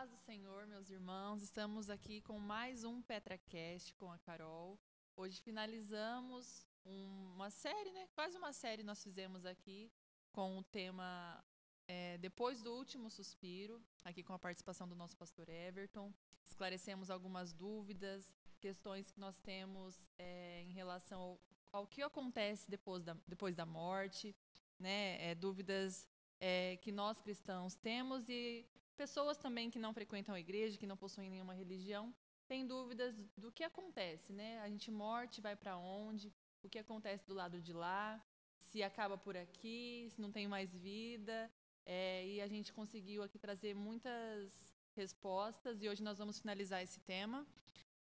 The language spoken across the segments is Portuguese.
paz do Senhor, meus irmãos. Estamos aqui com mais um PetraCast com a Carol. Hoje finalizamos uma série, né? Quase uma série nós fizemos aqui com o tema Depois do Último Suspiro, aqui com a participação do nosso pastor Everton. Esclarecemos algumas dúvidas, questões que nós temos em relação ao que acontece depois da morte, né? Dúvidas que nós cristãos temos e pessoas também que não frequentam a igreja, que não possuem nenhuma religião, têm dúvidas do que acontece, né? A gente morte vai para onde? O que acontece do lado de lá? Se acaba por aqui? Se não tem mais vida? E a gente conseguiu aqui trazer muitas respostas e hoje nós vamos finalizar esse tema.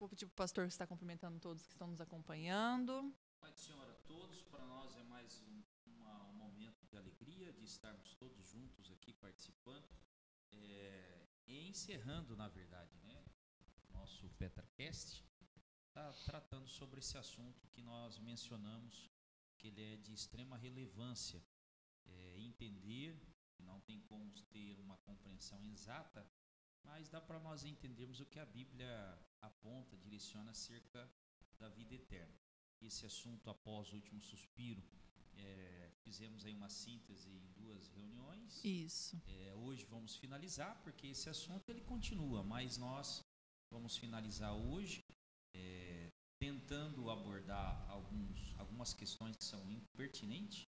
Vou pedir para o pastor que está cumprimentando todos que estão nos acompanhando. Pai do Senhor a todos, para nós é mais um momento de alegria de estarmos todos juntos aqui participando. E encerrando, na verdade, né, nosso PetraCast, está tratando sobre esse assunto que nós mencionamos, que ele é de extrema relevância. Entender, não tem como ter uma compreensão exata, mas dá para nós entendermos o que a Bíblia aponta, direciona acerca da vida eterna. Esse assunto, após o último suspiro, fizemos aí uma síntese em 2 reuniões. Isso. Hoje vamos finalizar, porque esse assunto ele continua, mas nós vamos finalizar hoje tentando abordar algumas questões que são pertinentes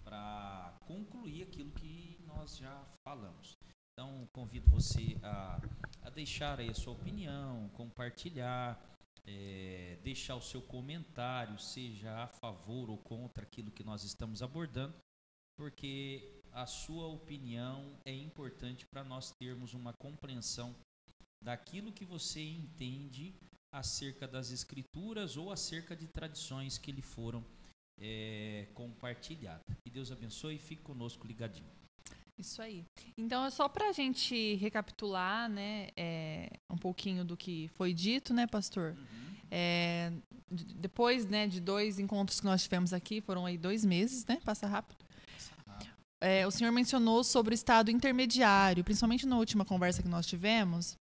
para concluir aquilo que nós já falamos. Então, convido você a deixar aí a sua opinião, compartilhar, deixar o seu comentário, seja a favor ou contra aquilo que nós estamos abordando, porque a sua opinião é importante para nós termos uma compreensão daquilo que você entende acerca das Escrituras ou acerca de tradições que lhe foram compartilhadas. Que Deus abençoe e fique conosco ligadinho. Isso aí. Então, é só para a gente recapitular, né, um pouquinho do que foi dito, né, pastor? Uhum. Depois, né, de 2 encontros que nós tivemos aqui, foram aí 2 meses, né? Passa rápido. O senhor mencionou sobre o estado intermediário, principalmente na última conversa que nós tivemos,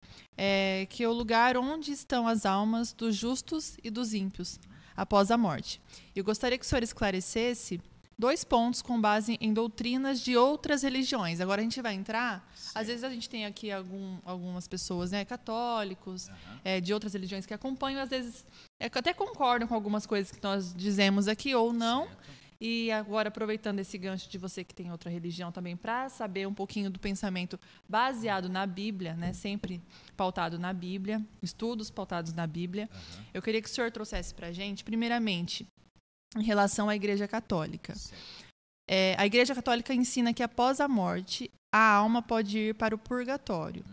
que é o lugar onde estão as almas dos justos e dos ímpios após a morte. Eu gostaria que o senhor esclarecesse 2 pontos com base em doutrinas de outras religiões. Agora a gente vai entrar, certo. Às vezes a gente tem aqui algumas pessoas, né, católicos, de outras religiões que acompanham, às vezes até concordam com algumas coisas que nós dizemos aqui ou não. Certo. E agora, aproveitando esse gancho de você que tem outra religião também, para saber um pouquinho do pensamento baseado na Bíblia, né, sempre pautado na Bíblia, estudos pautados na Bíblia, eu queria que o senhor trouxesse para a gente, primeiramente, em relação à Igreja Católica. A Igreja Católica ensina que após a morte, a alma pode ir para o purgatório.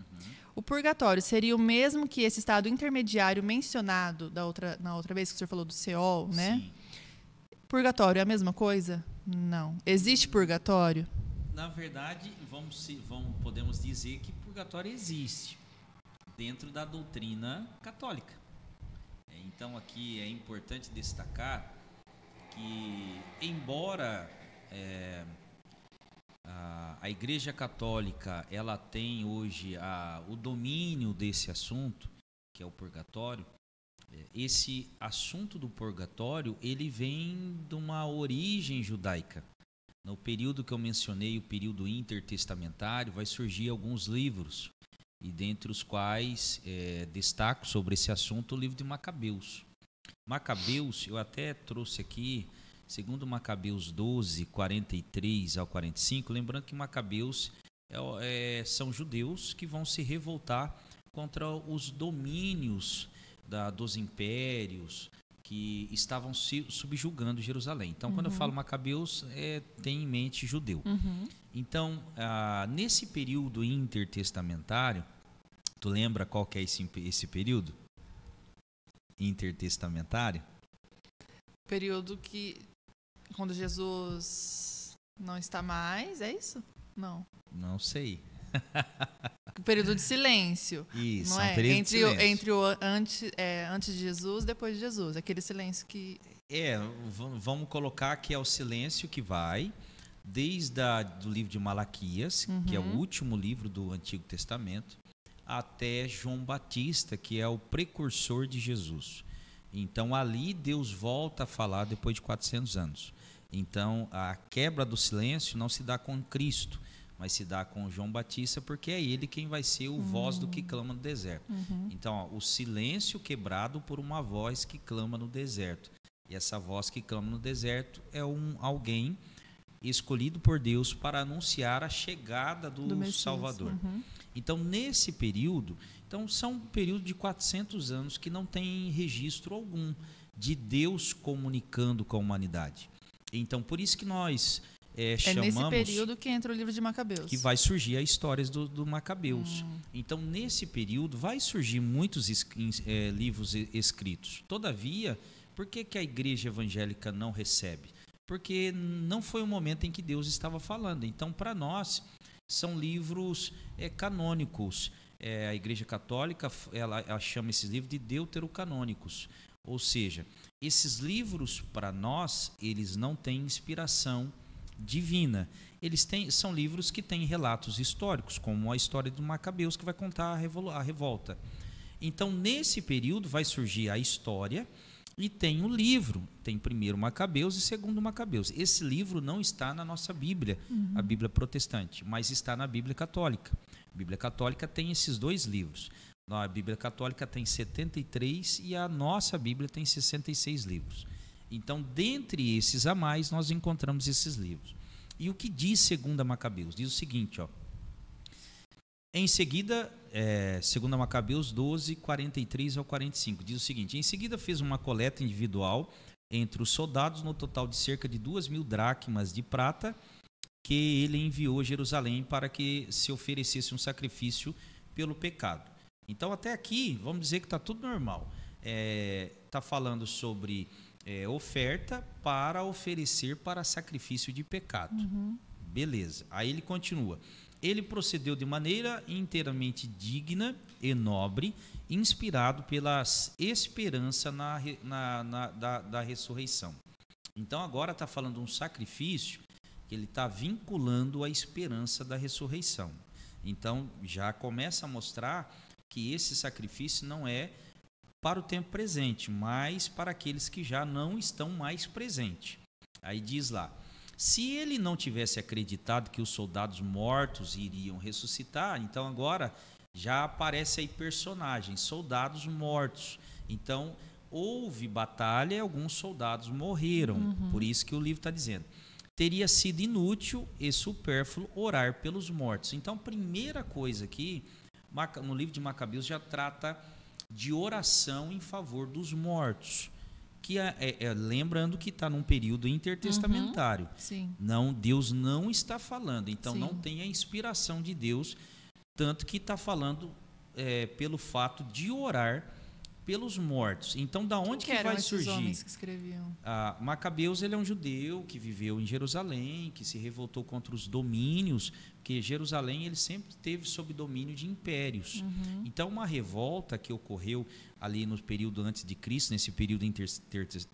O purgatório seria o mesmo que esse estado intermediário mencionado na outra vez que o senhor falou do Seol, né? Sim. Purgatório é a mesma coisa? Não. Existe purgatório? Na verdade, podemos dizer que purgatório existe dentro da doutrina católica. Então, aqui é importante destacar que, embora a Igreja Católica ela tem hoje o domínio desse assunto, que é o purgatório, esse assunto do purgatório ele vem de uma origem judaica. No período que eu mencionei, o período intertestamentário, vai surgir alguns livros, e dentre os quais destaco sobre esse assunto o livro de Macabeus. Macabeus, eu até trouxe aqui, segundo Macabeus 12, 43 ao 45, lembrando que Macabeus são judeus que vão se revoltar contra os domínios dos impérios que estavam subjugando Jerusalém. Então, quando eu falo Macabeus, tem em mente judeu. Então, nesse período intertestamentário, tu lembra qual que é esse período intertestamentário? Período que, quando Jesus não está mais, é isso? Não. Não sei. Período de silêncio. Isso, não é? Período de silêncio. Entre o antes de Jesus e depois de Jesus. Aquele silêncio que... vamos colocar que é o silêncio que vai desde do livro de Malaquias, que é o último livro do Antigo Testamento, até João Batista, que é o precursor de Jesus. Então ali Deus volta a falar depois de 400 anos. Então a quebra do silêncio não se dá com Cristo, mas se dá com João Batista, porque é ele quem vai ser o voz do que clama no deserto. Então, ó, o silêncio quebrado por uma voz que clama no deserto. E essa voz que clama no deserto é alguém escolhido por Deus para anunciar a chegada do Salvador. Então, nesse período, são um período de 400 anos que não tem registro algum de Deus comunicando com a humanidade. Então, por isso que nós chamamos... É nesse período que entra o livro de Macabeus. Que vai surgir as histórias do Macabeus. Então, nesse período, vai surgir muitos livros escritos. Todavia, por que a igreja evangélica não recebe? Porque não foi o momento em que Deus estava falando. Então, para nós, são livros canônicos. A Igreja Católica ela chama esses livros de deuterocanônicos. Ou seja, esses livros, para nós, eles não têm inspiração divina. São livros que têm relatos históricos, como a história do Macabeus, que vai contar a revolta. Então, nesse período, vai surgir a história. E tem o livro, tem primeiro Macabeus e segundo Macabeus. Esse livro não está na nossa Bíblia, a Bíblia protestante, mas está na Bíblia católica. A Bíblia católica tem esses dois livros. A Bíblia católica tem 73 e a nossa Bíblia tem 66 livros. Então, dentre esses a mais, nós encontramos esses livros. E o que diz segunda Macabeus? Diz o seguinte, ó. Em seguida, 2 Macabeus 12, 43 ao 45, diz o seguinte: em seguida fez uma coleta individual entre os soldados no total de cerca de 2.000 dracmas de prata, que ele enviou a Jerusalém para que se oferecesse um sacrifício pelo pecado. Então, até aqui, vamos dizer que está tudo normal. Está falando sobre oferta para oferecer para sacrifício de pecado. Beleza. Aí ele continua. Ele procedeu de maneira inteiramente digna e nobre, inspirado pela esperança da ressurreição. Então agora está falando de um sacrifício que ele está vinculando a esperança da ressurreição. Então já começa a mostrar que esse sacrifício não é para o tempo presente, mas para aqueles que já não estão mais presentes. Aí diz lá: se ele não tivesse acreditado que os soldados mortos iriam ressuscitar, então agora já aparece aí personagens, soldados mortos. Então, houve batalha e alguns soldados morreram. Por isso que o livro está dizendo: teria sido inútil e supérfluo orar pelos mortos. Então, a primeira coisa aqui, no livro de Macabeus, já trata de oração em favor dos mortos. Que lembrando que está num período intertestamentário. Não, Deus não está falando, então não tem a inspiração de Deus, tanto que está falando pelo fato de orar pelos mortos. Então, da onde que vai surgir? Homens que escreviam? Macabeus, ele é um judeu que viveu em Jerusalém, que se revoltou contra os domínios, porque Jerusalém ele sempre teve sob domínio de impérios. Então, uma revolta que ocorreu ali no período antes de Cristo, nesse período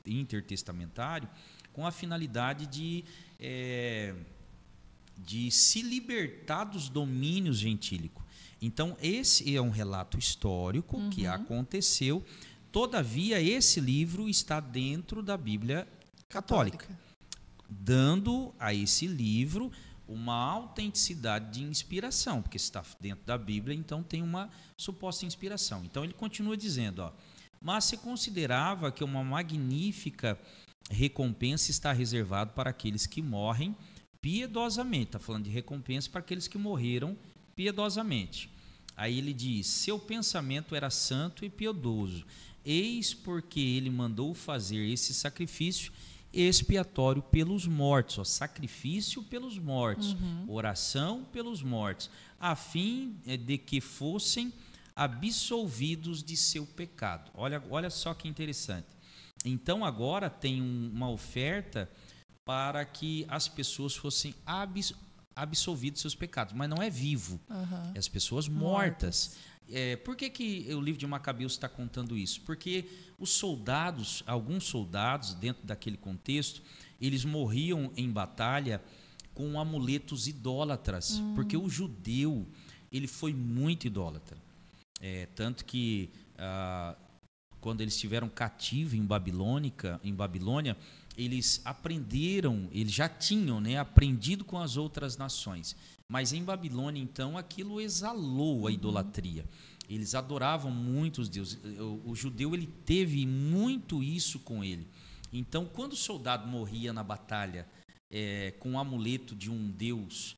intertestamentário, com a finalidade de se libertar dos domínios gentílicos. Então, esse é um relato histórico que aconteceu. Todavia, esse livro está dentro da Bíblia católica, dando a esse livro uma autenticidade de inspiração, porque está dentro da Bíblia, então tem uma suposta inspiração. Então, ele continua dizendo, ó: mas se considerava que uma magnífica recompensa está reservada para aqueles que morrem piedosamente. Está falando de recompensa para aqueles que morreram piedosamente. Aí ele diz: seu pensamento era santo e piedoso, eis porque ele mandou fazer esse sacrifício expiatório pelos mortos, ó, sacrifício pelos mortos, oração pelos mortos, a fim de que fossem absolvidos de seu pecado. Olha só que interessante. Então agora tem uma oferta para que as pessoas fossem absolvidos de seus pecados, mas não é vivo, é as pessoas mortas. Por que o livro de Macabeus está contando isso? Porque alguns soldados, dentro daquele contexto, eles morriam em batalha com amuletos idólatras, porque o judeu ele foi muito idólatra. Tanto que quando eles estiveram cativos em Babilônia, eles aprenderam, eles já tinham, né, aprendido com as outras nações. Mas em Babilônia, então, aquilo exalou a idolatria. Eles adoravam muito os deuses. O judeu, ele teve muito isso com ele. Então, quando o soldado morria na batalha com um amuleto de um deus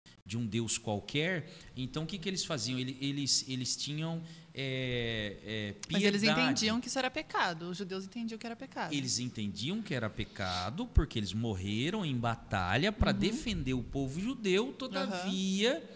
qualquer, então o que eles faziam? Eles tinham piedade. Mas eles entendiam que isso era pecado. Os judeus entendiam que era pecado. Eles entendiam que era pecado porque eles morreram em batalha para defender o povo judeu. Todavia,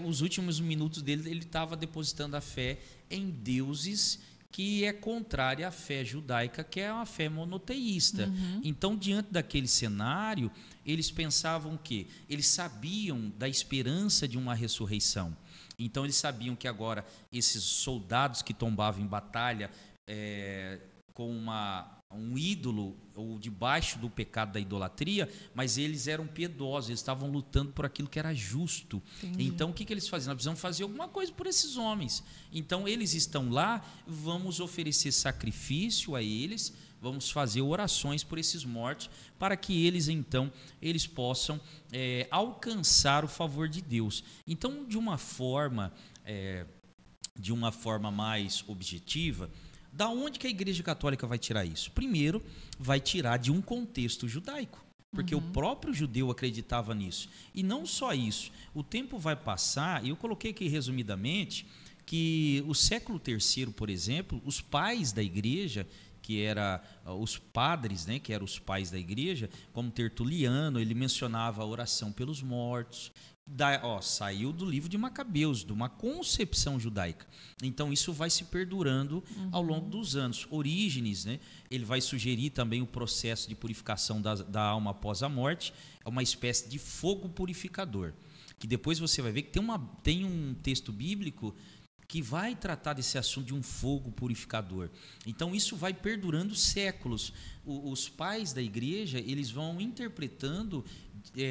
os últimos minutos dele, ele estava depositando a fé em deuses que é contrária à fé judaica, que é uma fé monoteísta. Então, diante daquele cenário, eles pensavam que eles sabiam da esperança de uma ressurreição. Então, eles sabiam que agora esses soldados que tombavam em batalha com um ídolo ou debaixo do pecado da idolatria, mas eles eram piedosos, eles estavam lutando por aquilo que era justo. Entendi. Então, o que eles faziam? Nós precisamos fazer alguma coisa por esses homens. Então, eles estão lá, vamos oferecer sacrifício a eles, vamos fazer orações por esses mortos, para que eles, então, eles possam alcançar o favor de Deus. Então, de uma forma mais objetiva, da onde que a Igreja Católica vai tirar isso? Primeiro, vai tirar de um contexto judaico, porque o próprio judeu acreditava nisso. E não só isso, o tempo vai passar, e eu coloquei aqui resumidamente, que o século III, por exemplo, os pais da Igreja, que eram os padres, né, que eram os pais da Igreja, como Tertuliano, ele mencionava a oração pelos mortos. Saiu do livro de Macabeus, de uma concepção judaica. Então, isso vai se perdurando ao longo dos anos. Orígenes, né, ele vai sugerir também o processo de purificação da alma após a morte, é uma espécie de fogo purificador, que depois você vai ver que tem um texto bíblico que vai tratar desse assunto de um fogo purificador. Então, isso vai perdurando séculos. Os pais da Igreja, eles vão interpretando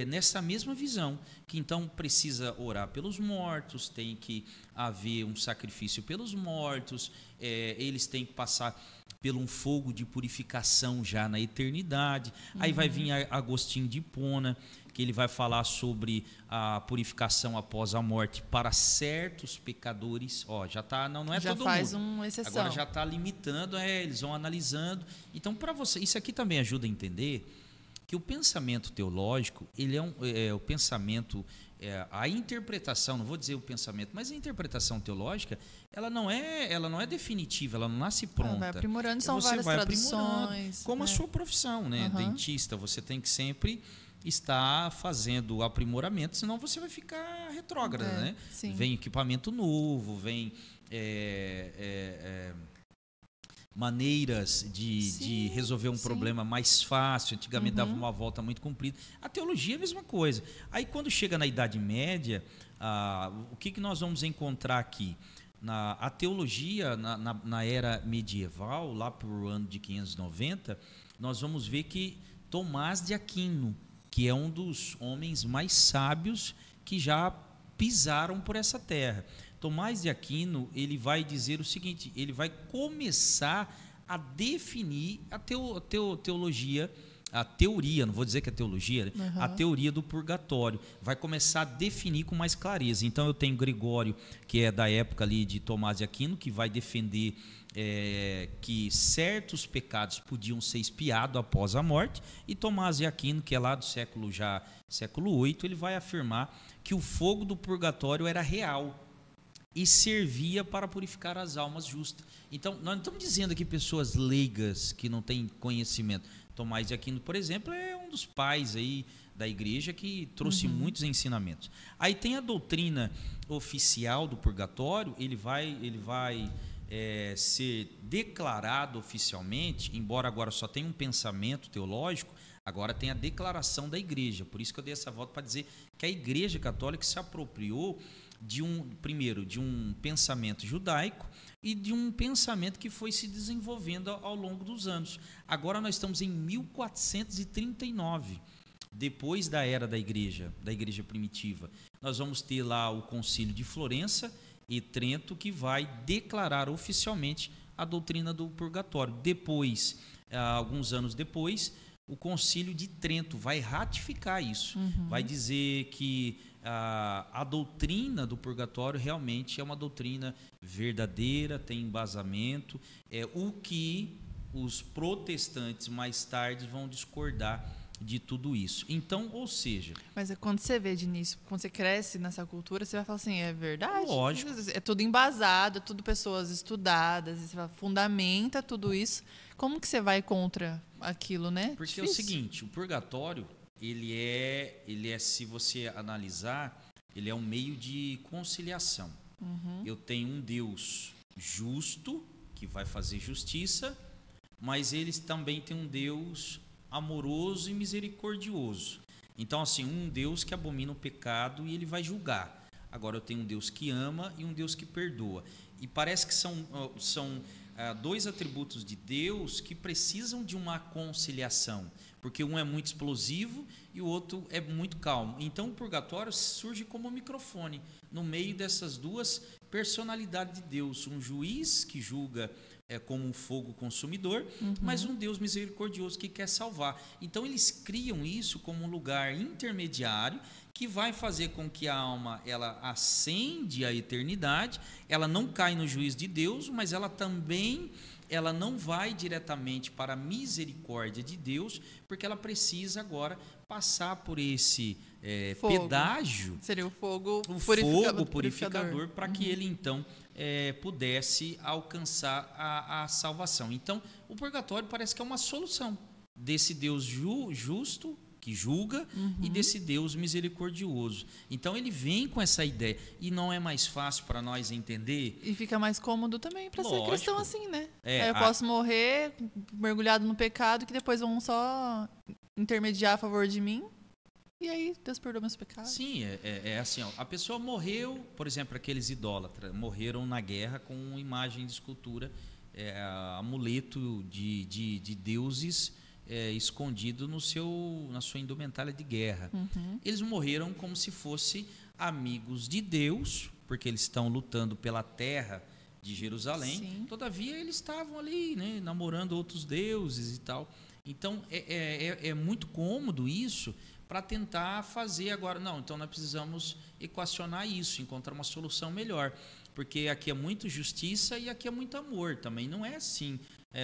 nessa mesma visão, que então precisa orar pelos mortos, tem que haver um sacrifício pelos mortos, eles têm que passar por um fogo de purificação já na eternidade. Aí vai vir Agostinho de Hipona, que ele vai falar sobre a purificação após a morte para certos pecadores. Já tá, não é já todo faz mundo. uma exceção. Agora já está limitando, eles vão analisando. Então, para você, isso aqui também ajuda a entender que o pensamento teológico, ele o pensamento, a interpretação, não vou dizer o pensamento, mas a interpretação teológica, ela não é definitiva, ela não nasce pronta. Vai aprimorando, são você várias vai traduções. Como a sua profissão, né? Dentista, você tem que sempre estar fazendo aprimoramento, senão você vai ficar retrógrado, né? Sim. Vem equipamento novo, vem maneiras de resolver um problema mais fácil. Antigamente dava uma volta muito comprida. A teologia é a mesma coisa. Aí, quando chega na Idade Média, o que nós vamos encontrar aqui? A teologia, na era medieval, lá para o ano de 590, nós vamos ver que Tomás de Aquino, que é um dos homens mais sábios que já pisaram por essa terra. Tomás de Aquino, ele vai dizer o seguinte, ele vai começar a definir a teologia, a teoria, não vou dizer que é teologia, né? A teoria do purgatório. Vai começar a definir com mais clareza. Então, eu tenho Gregório, que é da época ali de Tomás de Aquino, que vai defender que certos pecados podiam ser expiados após a morte, e Tomás de Aquino, que é lá do século VIII, ele vai afirmar que o fogo do purgatório era real e servia para purificar as almas justas. Então, nós não estamos dizendo aqui pessoas leigas que não têm conhecimento. Tomás de Aquino, por exemplo, é um dos pais aí da igreja que trouxe muitos ensinamentos. Aí tem a doutrina oficial do purgatório, ele vai ser declarado oficialmente, embora agora só tenha um pensamento teológico, agora tem a declaração da igreja. Por isso que eu dei essa volta para dizer que a Igreja Católica se apropriou primeiro de um pensamento judaico e de um pensamento que foi se desenvolvendo ao longo dos anos. Agora nós estamos em 1439, depois da era da igreja primitiva. Nós vamos ter lá o Concílio de Florença, e Trento que vai declarar oficialmente a doutrina do purgatório. Depois, alguns anos depois, o Concílio de Trento vai ratificar isso, vai dizer que a doutrina do purgatório realmente é uma doutrina verdadeira, tem embasamento, o que os protestantes mais tarde vão discordar de tudo isso. Então, ou seja... Mas quando você vê de início, quando você cresce nessa cultura, você vai falar assim, é verdade? Lógico. É tudo embasado, é tudo pessoas estudadas, você fundamenta tudo isso. Como que você vai contra aquilo, né? Porque difícil. É o seguinte, o purgatório, ele é, se você analisar, ele é um meio de conciliação. Eu tenho um Deus justo, que vai fazer justiça, mas eles também têm um Deus amoroso e misericordioso. Então, assim, um Deus que abomina o pecado e ele vai julgar. Agora, eu tenho um Deus que ama e um Deus que perdoa. E parece que são dois atributos de Deus que precisam de uma conciliação, porque um é muito explosivo e o outro é muito calmo. Então, o purgatório surge como um microfone no meio dessas duas personalidades de Deus. Um juiz que julga como um fogo consumidor, mas um Deus misericordioso que quer salvar. Então, eles criam isso como um lugar intermediário que vai fazer com que a alma ela ascende à eternidade, ela não cai no juízo de Deus, mas ela também não vai diretamente para a misericórdia de Deus, porque ela precisa agora passar por esse pedágio. Seria o fogo purificador para que ele então pudesse alcançar a salvação. Então, o purgatório parece que é uma solução desse Deus justo que julga e desse Deus misericordioso. Então ele vem com essa ideia e não é mais fácil para nós entender. E fica mais cômodo também para ser cristão assim, né? Aí eu posso morrer mergulhado no pecado que depois vão só intermediar a favor de mim. E aí, Deus perdoa meus pecados. Sim, é assim, ó, a pessoa morreu, por exemplo, aqueles idólatras, morreram na guerra com imagem de escultura, amuleto de deuses escondido na sua indumentária de guerra. Eles morreram como se fossem amigos de Deus, porque eles estão lutando pela terra de Jerusalém. Sim. Todavia, eles estavam ali, né, namorando outros deuses e tal. Então, é muito cômodo isso, para tentar fazer agora. Não, então nós precisamos equacionar isso, encontrar uma solução melhor, porque aqui é muito justiça e aqui é muito amor. Também não é assim,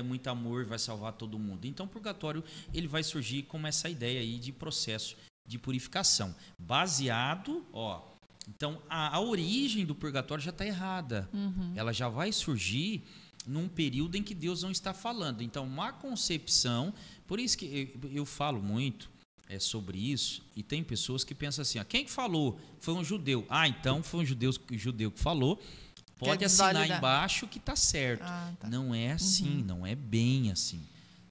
muito amor vai salvar todo mundo. Então o purgatório ele vai surgir como essa ideia aí de processo de purificação, baseado, então a origem do purgatório já está errada. Ela já vai surgir num período em que Deus não está falando. Então uma concepção, por isso que eu falo muito sobre isso, e tem pessoas que pensam assim, quem que falou? Foi um judeu. Então foi um judeu que falou, pode assinar embaixo que está certo. Tá. Não é assim, não é bem assim.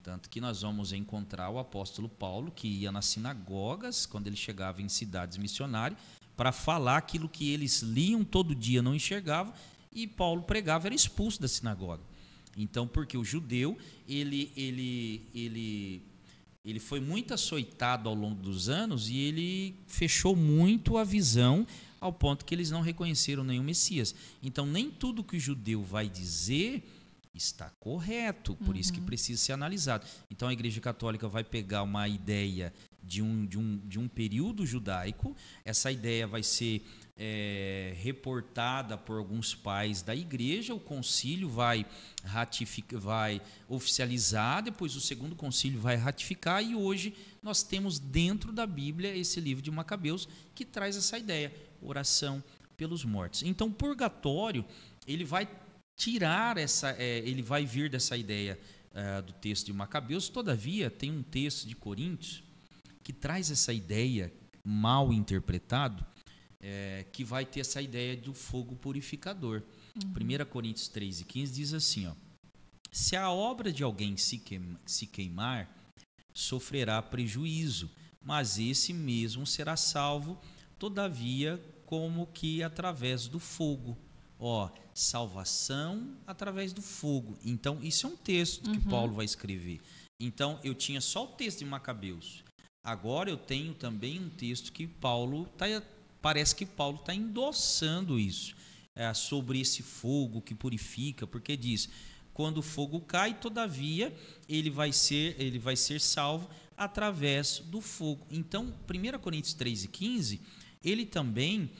Tanto que nós vamos encontrar o apóstolo Paulo, que ia nas sinagogas, quando ele chegava em cidades missionárias, para falar aquilo que eles liam todo dia, não enxergavam, e Paulo pregava, era expulso da sinagoga. Então, porque o judeu, ele foi muito açoitado ao longo dos anos e ele fechou muito a visão ao ponto que eles não reconheceram nenhum Messias. Então, nem tudo que o judeu vai dizer está correto, por isso que precisa ser analisado. Então, a Igreja Católica vai pegar uma ideia de um período judaico, essa ideia vai ser reportada por alguns pais da igreja, o concílio vai oficializar, depois o segundo concílio vai ratificar, e hoje nós temos dentro da Bíblia esse livro de Macabeus que traz essa ideia, oração pelos mortos. Então o purgatório, ele vai tirar ele vai vir dessa ideia do texto de Macabeus. Todavia tem um texto de Coríntios que traz essa ideia mal interpretado, que vai ter essa ideia do fogo purificador. 1 Coríntios 3:15 diz assim, se a obra de alguém se queimar, sofrerá prejuízo, mas esse mesmo será salvo, todavia, como que através do fogo. Salvação através do fogo. Então, isso é um texto que Paulo vai escrever. Então, eu tinha só o texto de Macabeus. Agora eu tenho também um texto que parece que Paulo está endossando isso. sobre esse fogo que purifica, porque diz, quando o fogo cai, todavia ele vai ser salvo através do fogo. Então, 1 Coríntios 3:15, ele também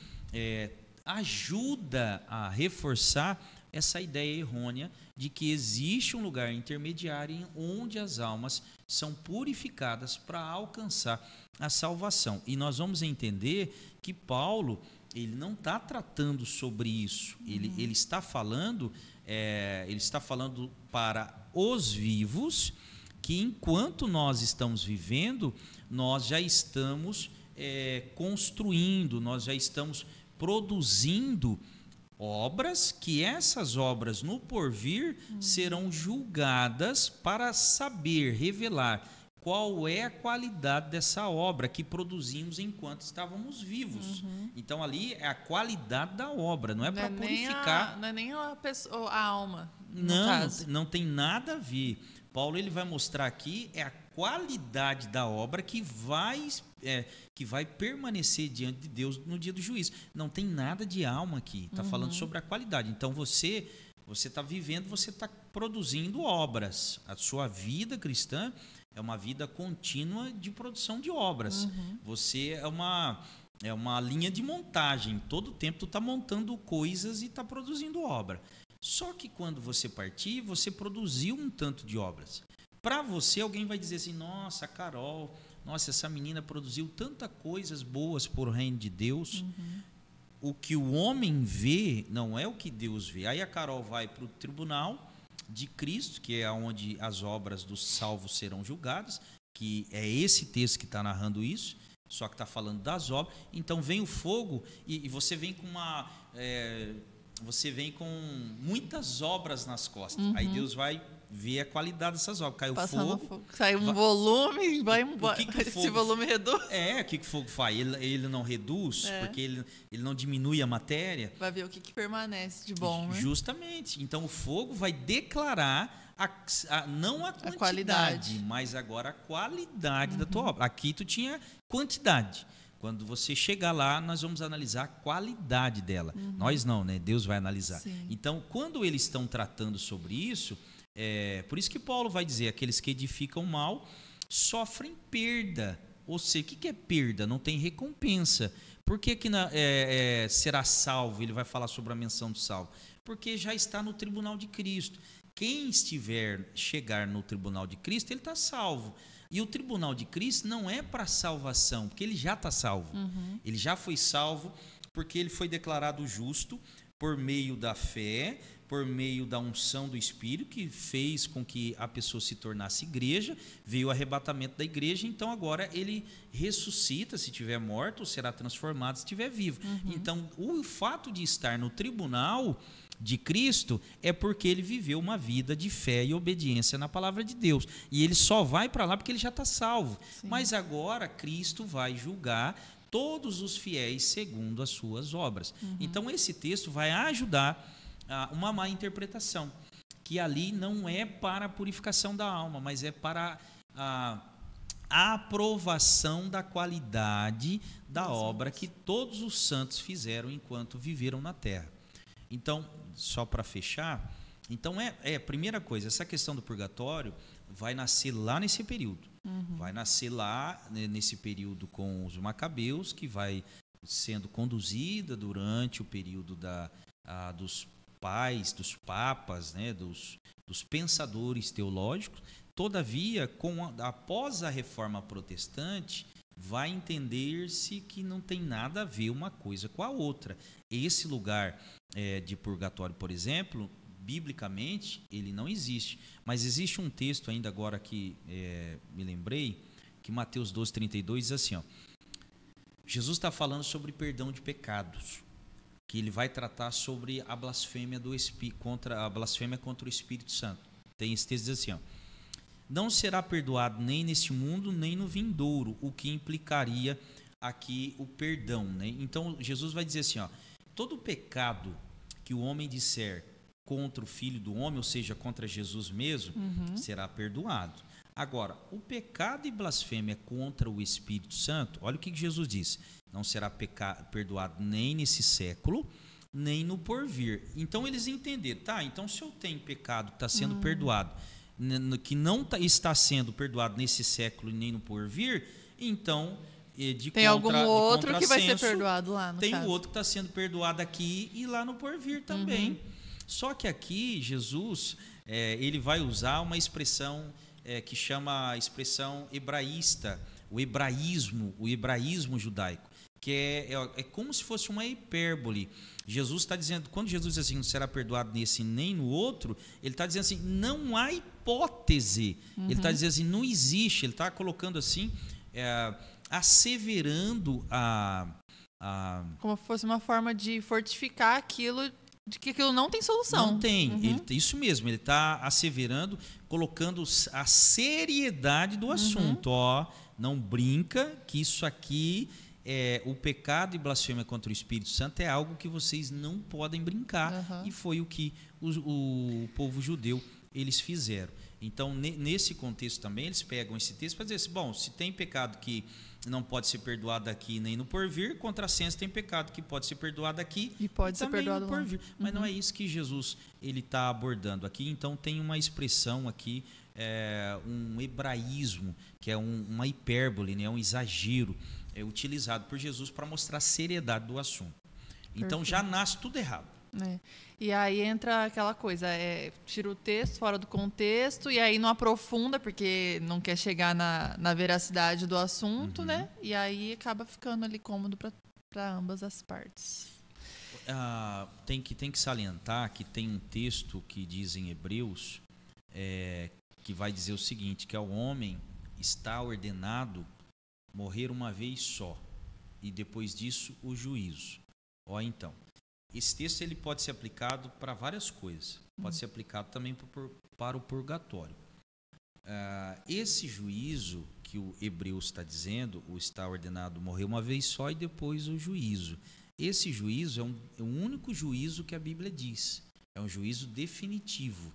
ajuda a reforçar essa ideia errônea de que existe um lugar intermediário onde as almas são purificadas para alcançar a salvação. E nós vamos entender que Paulo, ele não está tratando sobre isso. Ele está falando para os vivos, que enquanto nós estamos vivendo, nós já estamos construindo, nós já estamos produzindo obras, que essas obras no porvir serão julgadas para saber, revelar qual é a qualidade dessa obra que produzimos enquanto estávamos vivos. Então ali é a qualidade da obra, não é para purificar. Não é nem a alma. Não tem nada a ver. Paulo ele vai mostrar aqui a qualidade da obra que vai permanecer diante de Deus no dia do juízo. Não tem nada de alma aqui, está falando sobre a qualidade. Então você está vivendo, você está produzindo obras. A sua vida cristã é uma vida contínua de produção de obras. Você é uma linha de montagem. Todo tempo tu está montando coisas e está produzindo obra. Só que quando você partir, você produziu um tanto de obras. Para você, alguém vai dizer assim, nossa, Carol, essa menina produziu tantas coisas boas por o reino de Deus. O que o homem vê não é o que Deus vê. Aí a Carol vai para o tribunal de Cristo, que é onde as obras dos salvos serão julgadas, que é esse texto que está narrando isso, só que está falando das obras. Então vem o fogo e você vem com você vem com muitas obras nas costas. Aí Deus vai ver a qualidade dessas obras. Cai o fogo. Sai um volume, vai embora. Esse volume reduz. O que o fogo faz? Ele não reduz, porque ele não diminui a matéria. Vai ver o que permanece de bom, né? Justamente. Então o fogo vai declarar não a quantidade, mas agora a qualidade da tua obra. Aqui tu tinha quantidade. Quando você chegar lá, nós vamos analisar a qualidade dela. Nós não, né? Deus vai analisar. Sim. Então, quando eles estão tratando sobre isso, por isso que Paulo vai dizer, aqueles que edificam mal sofrem perda. Ou seja, o que é perda? Não tem recompensa. Por que será salvo? Ele vai falar sobre a menção do salvo. Porque já está no tribunal de Cristo. Quem chegar no tribunal de Cristo, ele está salvo. E o tribunal de Cristo não é para salvação, porque ele já está salvo. Ele já foi salvo porque ele foi declarado justo por meio da fé, por meio da unção do Espírito, que fez com que a pessoa se tornasse igreja, veio o arrebatamento da igreja, então agora ele ressuscita se estiver morto, ou será transformado se estiver vivo. Então, o fato de estar no tribunal de Cristo é porque ele viveu uma vida de fé e obediência na palavra de Deus. E ele só vai para lá porque ele já está salvo. Sim. Mas agora Cristo vai julgar todos os fiéis segundo as suas obras. Então esse texto vai ajudar uma má interpretação, que ali não é para a purificação da alma, mas é para a aprovação da qualidade da obra que todos os santos fizeram enquanto viveram na terra. Então, só para fechar, então primeira coisa, essa questão do purgatório vai nascer lá nesse período. Vai nascer lá nesse período com os macabeus, que vai sendo conduzida durante o período dos pais, dos papas, né, dos pensadores teológicos. Todavia, após a reforma protestante, vai entender-se que não tem nada a ver uma coisa com a outra. Esse lugar de purgatório, por exemplo, biblicamente, ele não existe. Mas existe um texto ainda agora que me lembrei, que Mateus 12:32 diz assim, Jesus está falando sobre perdão de pecados, que ele vai tratar sobre a blasfêmia contra o Espírito Santo. Tem esse texto diz assim, não será perdoado nem neste mundo, nem no vindouro, o que implicaria aqui o perdão, né? Então, Jesus vai dizer assim, todo pecado que o homem disser contra o Filho do Homem, ou seja, contra Jesus mesmo, será perdoado. Agora, o pecado e blasfêmia contra o Espírito Santo, olha o que Jesus diz, não será perdoado nem nesse século, nem no porvir. Então eles entenderam, tá, então se eu tenho pecado que está sendo perdoado, que não está sendo perdoado nesse século e nem no porvir, então tem algum outro que vai ser perdoado lá, no tem caso. o outro que está sendo perdoado aqui e lá no porvir também. Só que aqui Jesus ele vai usar uma expressão que chama a expressão hebraísta, o hebraísmo judaico, que é como se fosse uma hipérbole. Jesus está dizendo, quando Jesus diz assim, não será perdoado nesse nem no outro, ele está dizendo assim, não há hipótese. Ele está dizendo assim, não existe. Ele está colocando assim, asseverando como se fosse uma forma de fortificar aquilo, de que aquilo não tem solução. Não tem. Isso mesmo, ele está asseverando, colocando a seriedade do assunto. Não brinca que isso aqui... o pecado e blasfêmia contra o Espírito Santo é algo que vocês não podem brincar, e foi o que o povo judeu eles fizeram. Então, nesse contexto também, eles pegam esse texto para dizer assim, bom, se tem pecado que não pode ser perdoado aqui nem no porvir, contra a senso tem pecado que pode ser perdoado aqui e pode ser perdoado no porvir. Mas não é isso que Jesus está abordando aqui. Então, tem uma expressão aqui, um hebraísmo, que é uma hipérbole, né, um exagero, utilizado por Jesus para mostrar a seriedade do assunto. Então já nasce tudo errado. E aí entra aquela coisa, tira o texto fora do contexto e aí não aprofunda porque não quer chegar na veracidade do assunto, né? E aí acaba ficando ali cômodo para ambas as partes. Tem que salientar que tem um texto que diz em Hebreus que vai dizer o seguinte, que ao homem está ordenado morrer uma vez só, e depois disso o juízo. Então, esse texto ele pode ser aplicado para várias coisas. Pode ser aplicado também para o purgatório. Esse juízo que o Hebreus está dizendo, o está ordenado morrer uma vez só e depois o juízo. Esse juízo é o único juízo que a Bíblia diz. É um juízo definitivo.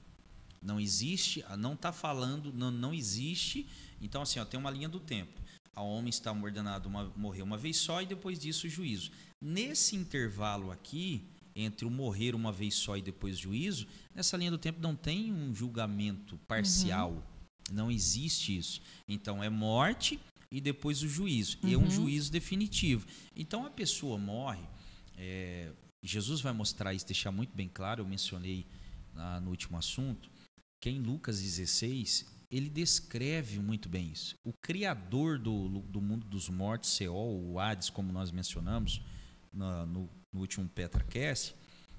Não existe, não está falando, não existe. Então, assim, tem uma linha do tempo. Ao homem está ordenado morrer uma vez só e depois disso o juízo. Nesse intervalo aqui, entre o morrer uma vez só e depois o juízo, nessa linha do tempo não tem um julgamento parcial. Não existe isso. Então é morte e depois o juízo. E é um juízo definitivo. Então a pessoa morre, Jesus vai mostrar isso, deixar muito bem claro, eu mencionei no último assunto, que em Lucas 16... ele descreve muito bem isso. O criador do mundo dos mortos, Seol, o Hades, como nós mencionamos no último Petracast,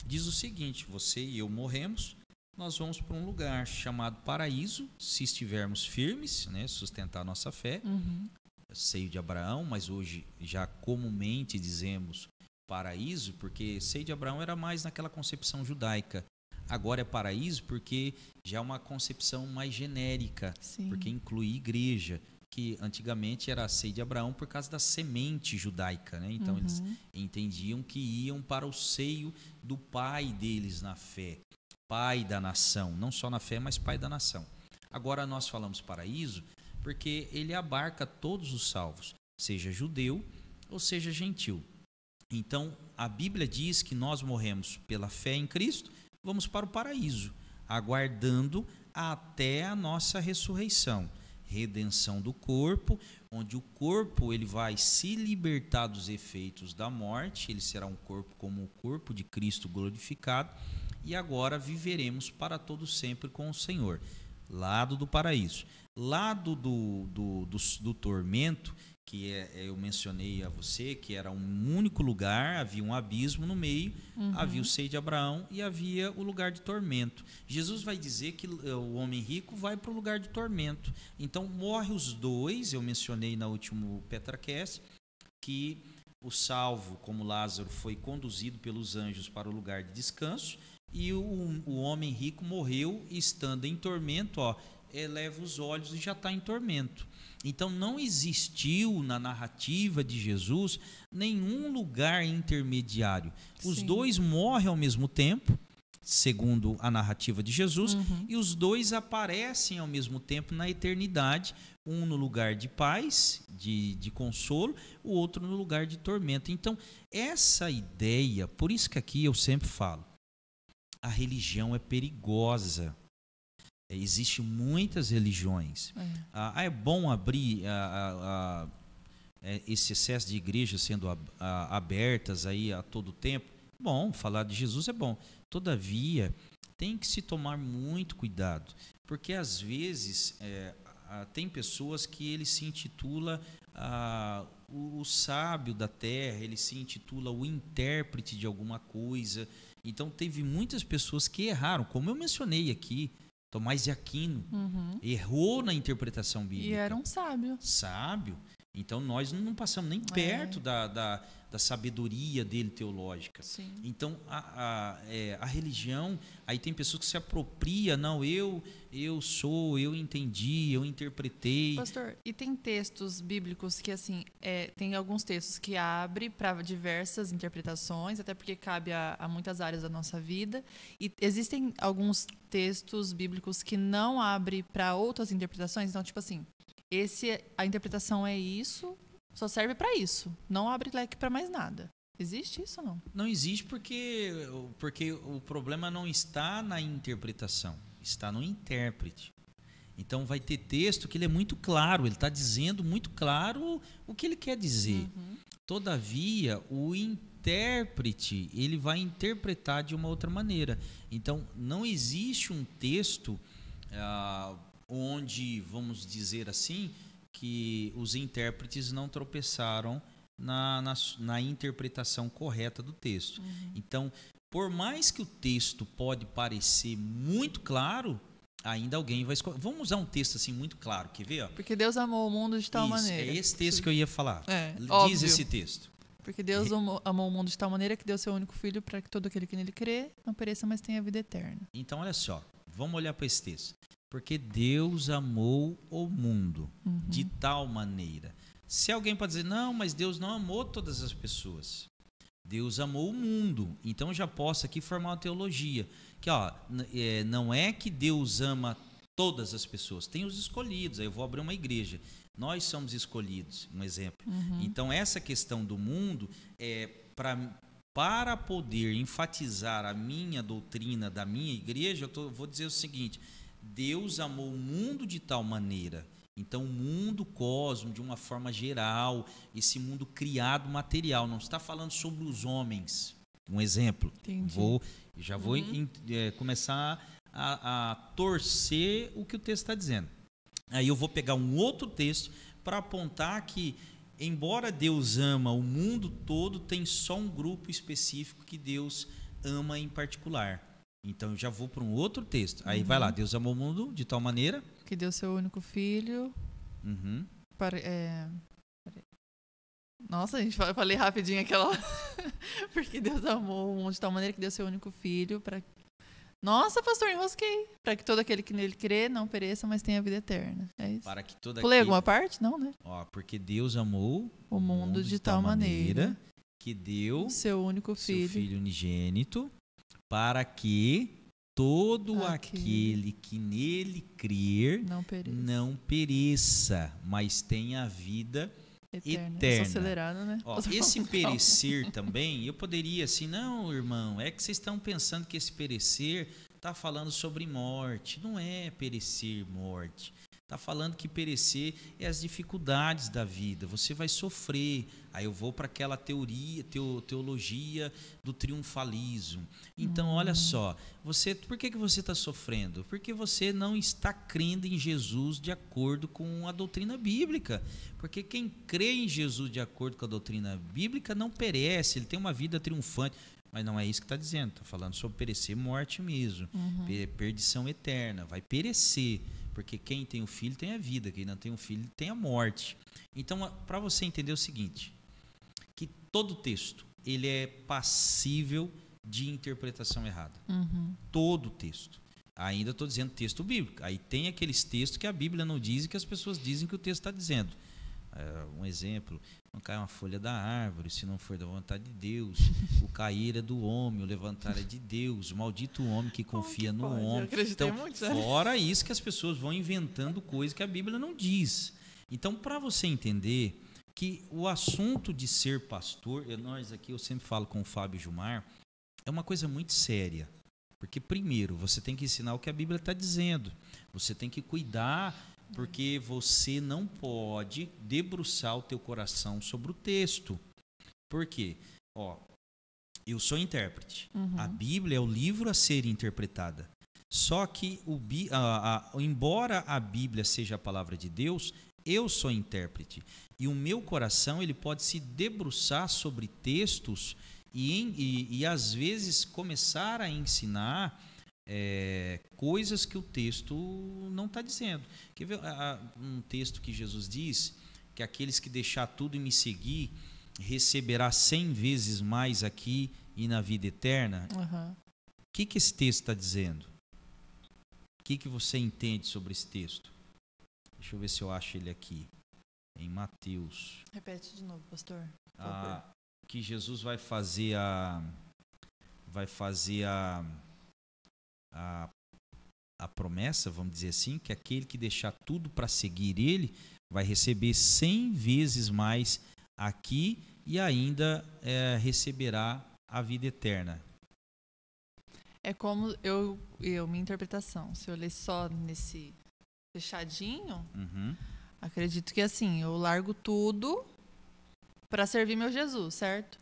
diz o seguinte, você e eu morremos, nós vamos para um lugar chamado paraíso, se estivermos firmes, né, sustentar a nossa fé, seio de Abraão, mas hoje já comumente dizemos paraíso, porque seio de Abraão era mais naquela concepção judaica. Agora é paraíso porque já é uma concepção mais genérica, porque inclui igreja, que antigamente era a seio de Abraão por causa da semente judaica, né? Então eles entendiam que iam para o seio do pai deles na fé, pai da nação, não só na fé, mas pai da nação. Agora nós falamos paraíso porque ele abarca todos os salvos, seja judeu ou seja gentil. Então a Bíblia diz que nós morremos pela fé em Cristo, vamos para o paraíso, aguardando até a nossa ressurreição, redenção do corpo, onde o corpo ele vai se libertar dos efeitos da morte, ele será um corpo como o corpo de Cristo glorificado, e agora viveremos para todo sempre com o Senhor. Lado do paraíso. Lado do tormento, que eu mencionei a você, que era um único lugar, havia um abismo no meio, havia o seio de Abraão e havia o lugar de tormento. Jesus vai dizer que o homem rico vai para o lugar de tormento. Então, morre os dois, eu mencionei no último Petracast, que o salvo, como Lázaro, foi conduzido pelos anjos para o lugar de descanso, e o homem rico morreu estando em tormento, eleva os olhos e já está em tormento. Então não existiu na narrativa de Jesus nenhum lugar intermediário. Os dois morrem ao mesmo tempo, segundo a narrativa de Jesus, e os dois aparecem ao mesmo tempo na eternidade, um no lugar de paz, de consolo, o outro no lugar de tormento. Então, essa ideia, por isso que aqui eu sempre falo, a religião é perigosa. Existem muitas religiões. É bom abrir esse excesso de igrejas sendo abertas aí a todo tempo. Bom, falar de Jesus é bom. Todavia, tem que se tomar muito cuidado, porque às vezes tem pessoas que ele se intitula o sábio da terra, ele se intitula o intérprete de alguma coisa. Então, teve muitas pessoas que erraram, como eu mencionei aqui, Tomás de Aquino errou na interpretação bíblica. E era um sábio. Sábio. Então, nós não passamos nem perto da sabedoria dele teológica. Sim. Então, a religião, aí tem pessoas que se apropriam, não, eu entendi, eu interpretei. Pastor, e tem textos bíblicos que, assim, tem alguns textos que abrem para diversas interpretações, até porque cabe a muitas áreas da nossa vida, e existem alguns textos bíblicos que não abrem para outras interpretações, então, tipo assim, a interpretação é isso, só serve para isso, não abre leque para mais nada. Existe isso ou não? Não existe porque o problema não está na interpretação, está no intérprete. Então vai ter texto que ele é muito claro, ele está dizendo muito claro o que ele quer dizer. Todavia, o intérprete ele vai interpretar de uma outra maneira. Então não existe um texto onde, vamos dizer assim, que os intérpretes não tropeçaram na interpretação correta do texto. Então, por mais que o texto pode parecer muito claro, ainda alguém vai escolher. Vamos usar um texto assim muito claro, quer ver? Ó? Porque Deus amou o mundo de tal maneira. É esse texto que eu ia falar. Diz óbvio. esse texto. Porque Deus amou o mundo de tal maneira que deu seu único filho para que todo aquele que nele crê não pereça, mas tenha vida eterna. Então, olha só, vamos olhar para esse texto. Porque Deus amou o mundo de tal maneira. Se alguém pode dizer, não, mas Deus não amou todas as pessoas. Deus amou o mundo. Então eu já posso aqui formar uma teologia. Que não é que Deus ama todas as pessoas. Tem os escolhidos. Aí eu vou abrir uma igreja. Nós somos escolhidos, um exemplo. Então essa questão do mundo é para poder enfatizar a minha doutrina da minha igreja, eu vou dizer o seguinte: Deus amou o mundo de tal maneira. Então, o mundo, o cosmos, de uma forma geral, esse mundo criado material, não está falando sobre os homens. Um exemplo. Entendi. Vou começar a torcer o que o texto está dizendo. Aí eu vou pegar um outro texto para apontar que, embora Deus ama o mundo todo, tem só um grupo específico que Deus ama em particular. Então, eu já vou para um outro texto. Aí vai lá, Deus amou o mundo de tal maneira que deu seu único filho. Nossa, gente, falei rapidinho aquela. Porque Deus amou o mundo de tal maneira que deu seu único filho para. Nossa, pastor, enrosquei. Para que todo aquele que nele crê não pereça, mas tenha vida eterna. É isso. Para que Pulei alguma parte? Não, né? Porque Deus amou o mundo de tal maneira que deu seu único filho, seu filho unigênito, para que todo aquele que nele crer não pereça, mas tenha a vida eterna. Acelerado, né? Esse perecer também, eu poderia assim, não, irmão, é que vocês estão pensando que esse perecer está falando sobre morte. Não é perecer, morte. Está falando que perecer é as dificuldades da vida. Você vai sofrer. Aí eu vou para aquela teologia do triunfalismo. Então, olha só. Por que você está sofrendo? Porque você não está crendo em Jesus de acordo com a doutrina bíblica. Porque quem crê em Jesus de acordo com a doutrina bíblica não perece. Ele tem uma vida triunfante. Mas não é isso que está dizendo. Está falando sobre perecer, morte mesmo. Perdição eterna. Vai perecer. Porque quem tem o filho tem a vida, quem não tem o filho tem a morte. Então, para você entender o seguinte, que todo texto ele é passível de interpretação errada. Todo texto. Ainda estou dizendo texto bíblico. Aí tem aqueles textos que a Bíblia não diz e que as pessoas dizem que o texto está dizendo. Um exemplo, não cai uma folha da árvore, se não for da vontade de Deus. O cair é do homem, o levantar é de Deus. Maldito o homem que confia no homem. Então, muito, fora isso que as pessoas vão inventando coisas que a Bíblia não diz. Então, para você entender que o assunto de ser pastor, nós aqui, eu sempre falo com o Fábio Gilmar, é uma coisa muito séria. Porque, primeiro, você tem que ensinar o que a Bíblia está dizendo. Você tem que cuidar, porque você não pode debruçar o teu coração sobre o texto. Por quê? Eu sou intérprete. A Bíblia é o livro a ser interpretada. Só que, embora a Bíblia seja a palavra de Deus, eu sou intérprete. E o meu coração ele pode se debruçar sobre textos e às vezes começar a ensinar coisas que o texto não está dizendo. Quer ver um texto que Jesus diz que aqueles que deixar tudo e me seguir receberá 100 vezes mais aqui e na vida eterna? O que esse texto está dizendo? O que você entende sobre esse texto? Deixa eu ver se eu acho ele aqui. Em Mateus. Repete de novo, pastor. Que Jesus vai fazer a promessa, vamos dizer assim, que aquele que deixar tudo para seguir ele vai receber 100 vezes mais aqui e ainda receberá a vida eterna. É como minha interpretação, se eu ler só nesse fechadinho, acredito que assim, eu largo tudo para servir meu Jesus, certo?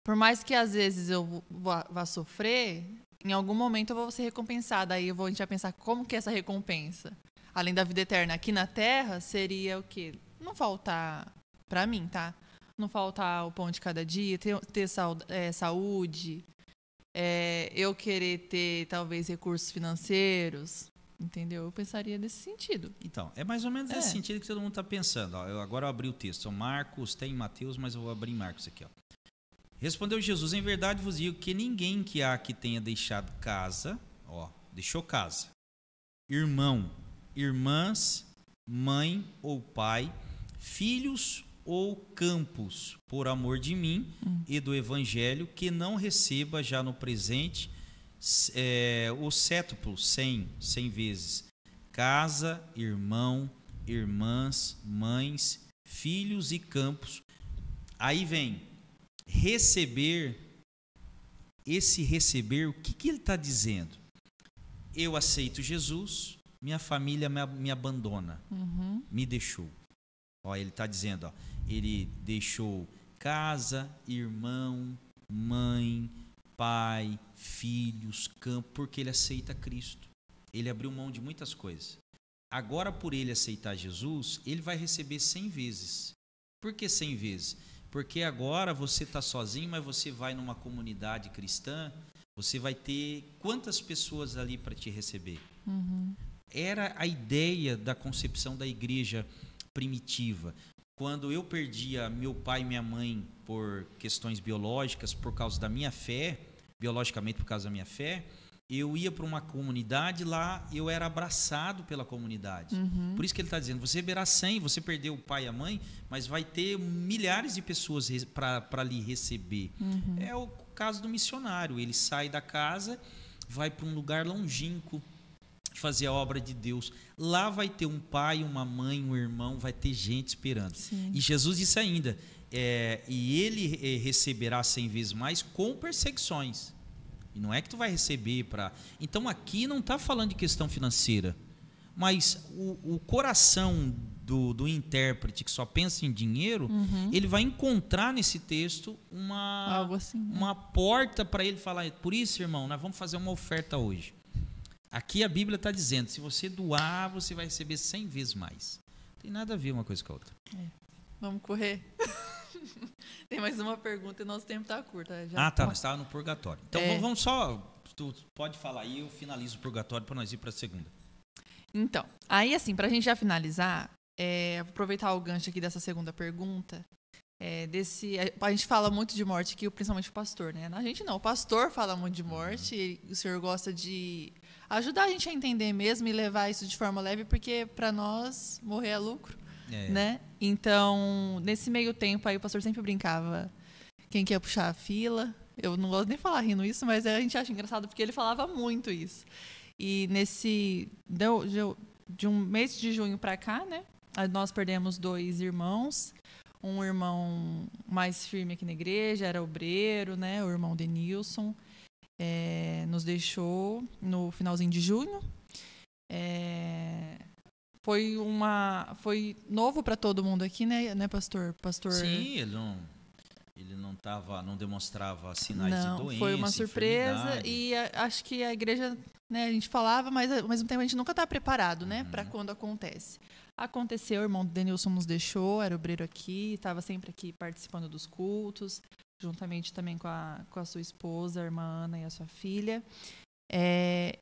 Por mais que às vezes eu vá sofrer, em algum momento eu vou ser recompensada. Aí a gente vai pensar como que é essa recompensa, além da vida eterna aqui na Terra, seria o quê? Não faltar, para mim, tá? Não faltar o pão de cada dia, ter saúde, eu querer ter talvez recursos financeiros. Entendeu? Eu pensaria nesse sentido. Então, é mais ou menos nesse sentido que todo mundo está pensando. Agora eu abri o texto. Marcos, tem Mateus, mas eu vou abrir em Marcos aqui. Respondeu Jesus, em verdade vos digo que ninguém que há que tenha deixado casa, deixou casa, irmão, irmãs, mãe ou pai, filhos ou campos, por amor de mim e do evangelho, que não receba já no presente o cétuplo 100 vezes, casa, irmão, irmãs, mães, filhos e campos. Aí vem receber. Esse receber, o que ele está dizendo? Eu aceito Jesus, minha família me abandona, me deixou. Ele está dizendo, ele deixou casa, irmão, mãe, pai, filhos, campo, porque ele aceita Cristo. Ele abriu mão de muitas coisas. Agora, por ele aceitar Jesus, ele vai receber 100 vezes. Por que 100 vezes? Porque agora você está sozinho, mas você vai numa comunidade cristã, você vai ter quantas pessoas ali para te receber? Era a ideia da concepção da igreja primitiva. Quando eu perdia meu pai e minha mãe por questões biológicas, por causa da minha fé, biologicamente por causa da minha fé, eu ia para uma comunidade, lá eu era abraçado pela comunidade. Por isso que ele está dizendo, você verá 100, você perdeu o pai e a mãe, mas vai ter milhares de pessoas para lhe receber. É o caso do missionário, ele sai da casa, vai para um lugar longínquo, fazer a obra de Deus. Lá vai ter um pai, uma mãe, um irmão, vai ter gente esperando. Sim. E Jesus disse ainda, e ele receberá 100 vezes mais com perseguições. E não é que tu vai receber para... Então aqui não está falando de questão financeira, mas o coração do intérprete que só pensa em dinheiro, ele vai encontrar nesse texto algo assim, uma porta para ele falar, por isso, irmão, nós vamos fazer uma oferta hoje. Aqui a Bíblia está dizendo, se você doar, você vai receber 100 vezes mais. Não tem nada a ver uma coisa com a outra. Vamos correr. Tem mais uma pergunta e nosso tempo está curto. Nós estávamos no purgatório. Então vamos só, tu pode falar aí, eu finalizo o purgatório para nós ir para a segunda. Então, aí assim, para a gente já finalizar, vou aproveitar o gancho aqui dessa segunda pergunta. A gente fala muito de morte aqui, principalmente o pastor, né? A gente não, o pastor fala muito de morte, e o senhor gosta de ajudar a gente a entender mesmo e levar isso de forma leve, porque para nós morrer é lucro. né? Então, nesse meio tempo aí, o pastor sempre brincava quem quer puxar a fila. Eu não gosto nem de falar rindo isso, mas a gente acha engraçado porque ele falava muito isso. E de um mês de junho para cá, né? Nós perdemos 2 irmãos. Um irmão mais firme aqui na igreja, era obreiro, né? O irmão Denilson. Nos deixou no finalzinho de junho. Foi novo para todo mundo aqui, né, pastor? Sim, ele não demonstrava sinais de doença. Foi uma surpresa e acho que a igreja, né, a gente falava, mas ao mesmo tempo a gente nunca está preparado, né, para quando acontece. Aconteceu, o irmão Denilson nos deixou, era obreiro aqui, estava sempre aqui participando dos cultos, juntamente também com a sua esposa, a irmã Ana e a sua filha.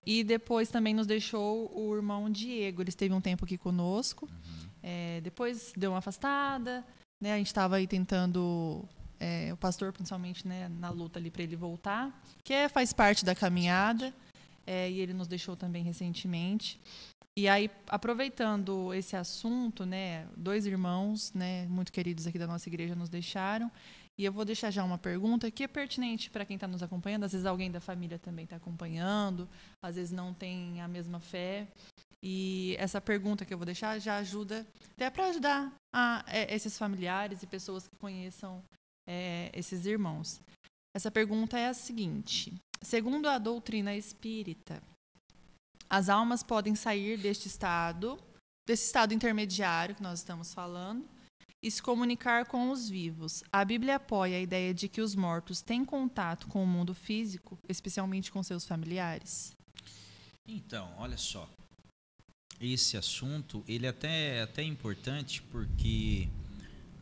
E depois também nos deixou o irmão Diego. Ele esteve um tempo aqui conosco. Depois deu uma afastada, né? A gente estava aí tentando, o pastor principalmente, né, na luta ali para ele voltar, que faz parte da caminhada. E ele nos deixou também recentemente. E aí, aproveitando esse assunto, né, 2 irmãos, né, muito queridos aqui da nossa igreja nos deixaram. E eu vou deixar já uma pergunta que é pertinente para quem está nos acompanhando. Às vezes alguém da família também está acompanhando, às vezes não tem a mesma fé. E essa pergunta que eu vou deixar já ajuda até para ajudar esses familiares e pessoas que conheçam esses irmãos. Essa pergunta é a seguinte: segundo a doutrina espírita, as almas podem sair desse estado intermediário que nós estamos falando, e se comunicar com os vivos. A Bíblia apoia a ideia de que os mortos têm contato com o mundo físico, especialmente com seus familiares? Então, olha só. Esse assunto, ele é até importante porque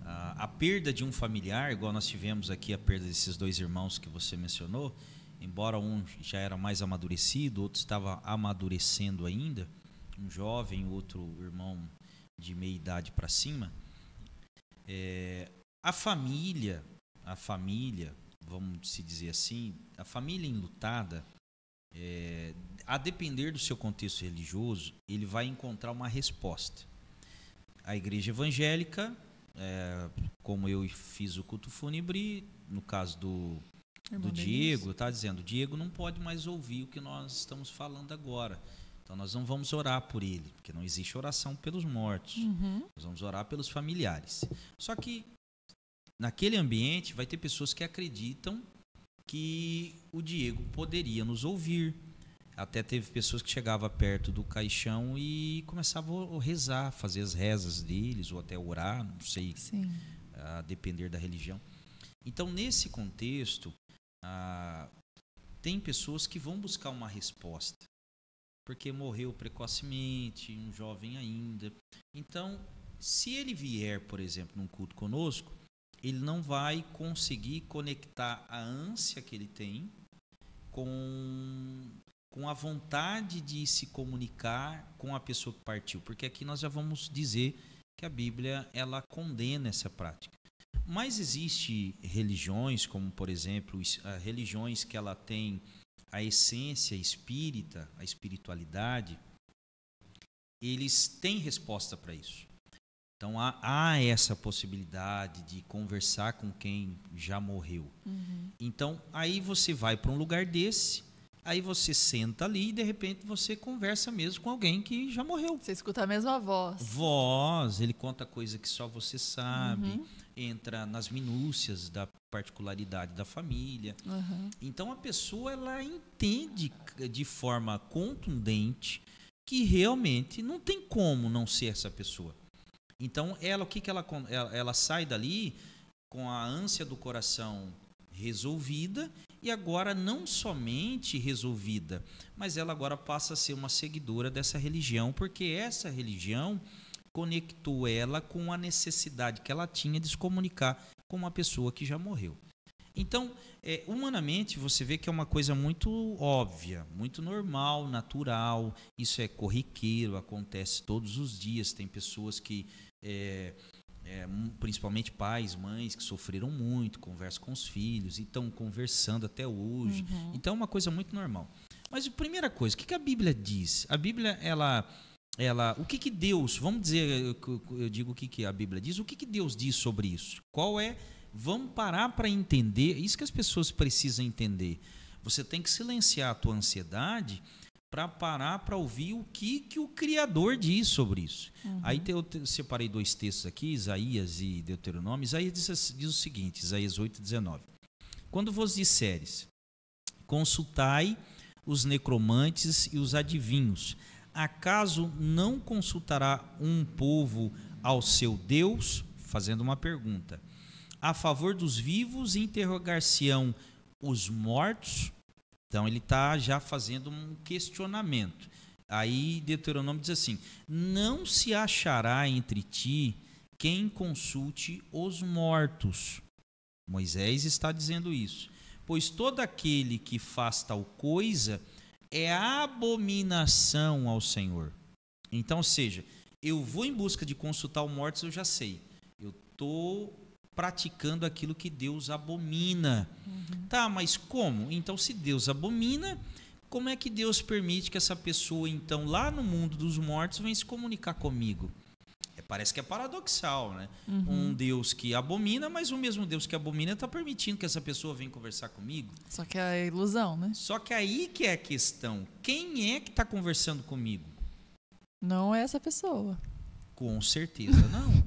a perda de um familiar, igual nós tivemos aqui a perda desses 2 irmãos que você mencionou, embora um já era mais amadurecido, outro estava amadurecendo ainda, um jovem, outro irmão de meia idade para cima, a família, vamos se dizer assim, a família enlutada, a depender do seu contexto religioso, ele vai encontrar uma resposta. A igreja evangélica, como eu fiz o culto fúnebre, no caso do Diego, está dizendo, o Diego não pode mais ouvir o que nós estamos falando agora. Então, nós não vamos orar por ele, porque não existe oração pelos mortos. Nós vamos orar pelos familiares. Só que, naquele ambiente, vai ter pessoas que acreditam que o Diego poderia nos ouvir. Até teve pessoas que chegavam perto do caixão e começavam a rezar, fazer as rezas deles, ou até orar, não sei, a depender da religião. Então, nesse contexto, tem pessoas que vão buscar uma resposta, porque morreu precocemente, um jovem ainda. Então, se ele vier, por exemplo, num culto conosco, ele não vai conseguir conectar a ânsia que ele tem com a vontade de se comunicar com a pessoa que partiu, porque aqui nós já vamos dizer que a Bíblia ela condena essa prática. Mas existe religiões, como por exemplo, religiões que ela tem a essência espírita, a espiritualidade, eles têm resposta para isso. Então há essa possibilidade de conversar com quem já morreu. Então aí você vai para um lugar desse, aí você senta ali e de repente você conversa mesmo com alguém que já morreu. Você escuta a mesma voz. Ele conta coisa que só você sabe, entra nas minúcias da particularidade da família. Então a pessoa ela entende de forma contundente que realmente não tem como não ser essa pessoa. Então ela sai dali com a ânsia do coração resolvida, e agora não somente resolvida, mas ela agora passa a ser uma seguidora dessa religião, porque essa religião conectou ela com a necessidade que ela tinha de se comunicar com uma pessoa que já morreu. Então, humanamente, você vê que é uma coisa muito óbvia, muito normal, natural, isso é corriqueiro, acontece todos os dias. Tem pessoas que, principalmente pais, mães, que sofreram muito, conversam com os filhos e estão conversando até hoje. Então, é uma coisa muito normal. Mas a primeira coisa, o que a Bíblia diz? A Bíblia, ela o que Deus, vamos dizer, eu digo o que a Bíblia diz, o que Deus diz sobre isso? Vamos parar para entender, isso que as pessoas precisam entender. Você tem que silenciar a tua ansiedade para parar para ouvir o que o Criador diz sobre isso. Aí eu separei 2 textos aqui, Isaías e Deuteronômio. Isaías diz o seguinte, Isaías 8:19. Quando vos disseres, consultai os necromantes e os adivinhos, acaso não consultará um povo ao seu Deus? Fazendo uma pergunta. A favor dos vivos, interrogar-se-ão os mortos? Então ele está já fazendo um questionamento. Aí Deuteronômio diz assim: não se achará entre ti quem consulte os mortos. Moisés está dizendo isso. Pois todo aquele que faz tal coisa é abominação ao Senhor. Então, ou seja, eu vou em busca de consultar os mortos, eu já sei. Eu estou praticando aquilo que Deus abomina. Tá, mas como? Então, se Deus abomina, como é que Deus permite que essa pessoa, então, lá no mundo dos mortos, venha se comunicar comigo? Parece que é paradoxal, né? Um Deus que abomina, mas o mesmo Deus que abomina está permitindo que essa pessoa venha conversar comigo. Só que é ilusão, né? Só que aí que é a questão. Quem é que está conversando comigo? Não é essa pessoa. Com certeza não.